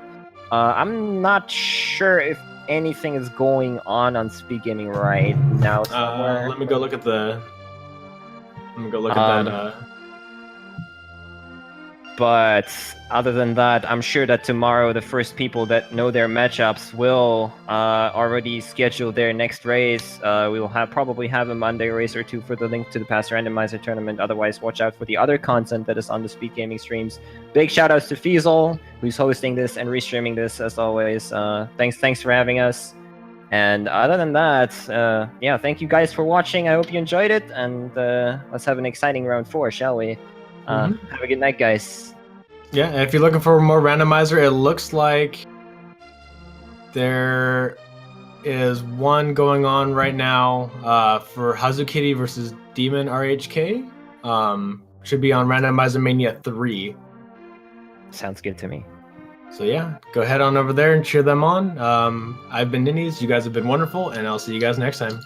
Speaker 2: I'm not sure if anything is going on Speed Gaming right now somewhere.
Speaker 1: Let me go look at the. Let me go look at that.
Speaker 2: But other than that, I'm sure that tomorrow the first people that know their matchups will already schedule their next race. We will probably have a Monday race or two for the link to the past randomizer tournament. Otherwise, watch out for the other content that is on the Speed Gaming streams. Big shout outs to Fiesel, who's hosting this and restreaming this as always. Thanks for having us. And other than that, yeah, thank you guys for watching. I hope you enjoyed it, and let's have an exciting round 4, shall we? Have a good night, guys.
Speaker 1: Yeah, and if you're looking for more randomizer, it looks like there is one going on right now for Hazukiri versus Demon RHK. Should be on Randomizer Mania 3.
Speaker 2: Sounds good to me.
Speaker 1: So yeah, go head on over there and cheer them on. I've been Ninnies, you guys have been wonderful, and I'll see you guys next time.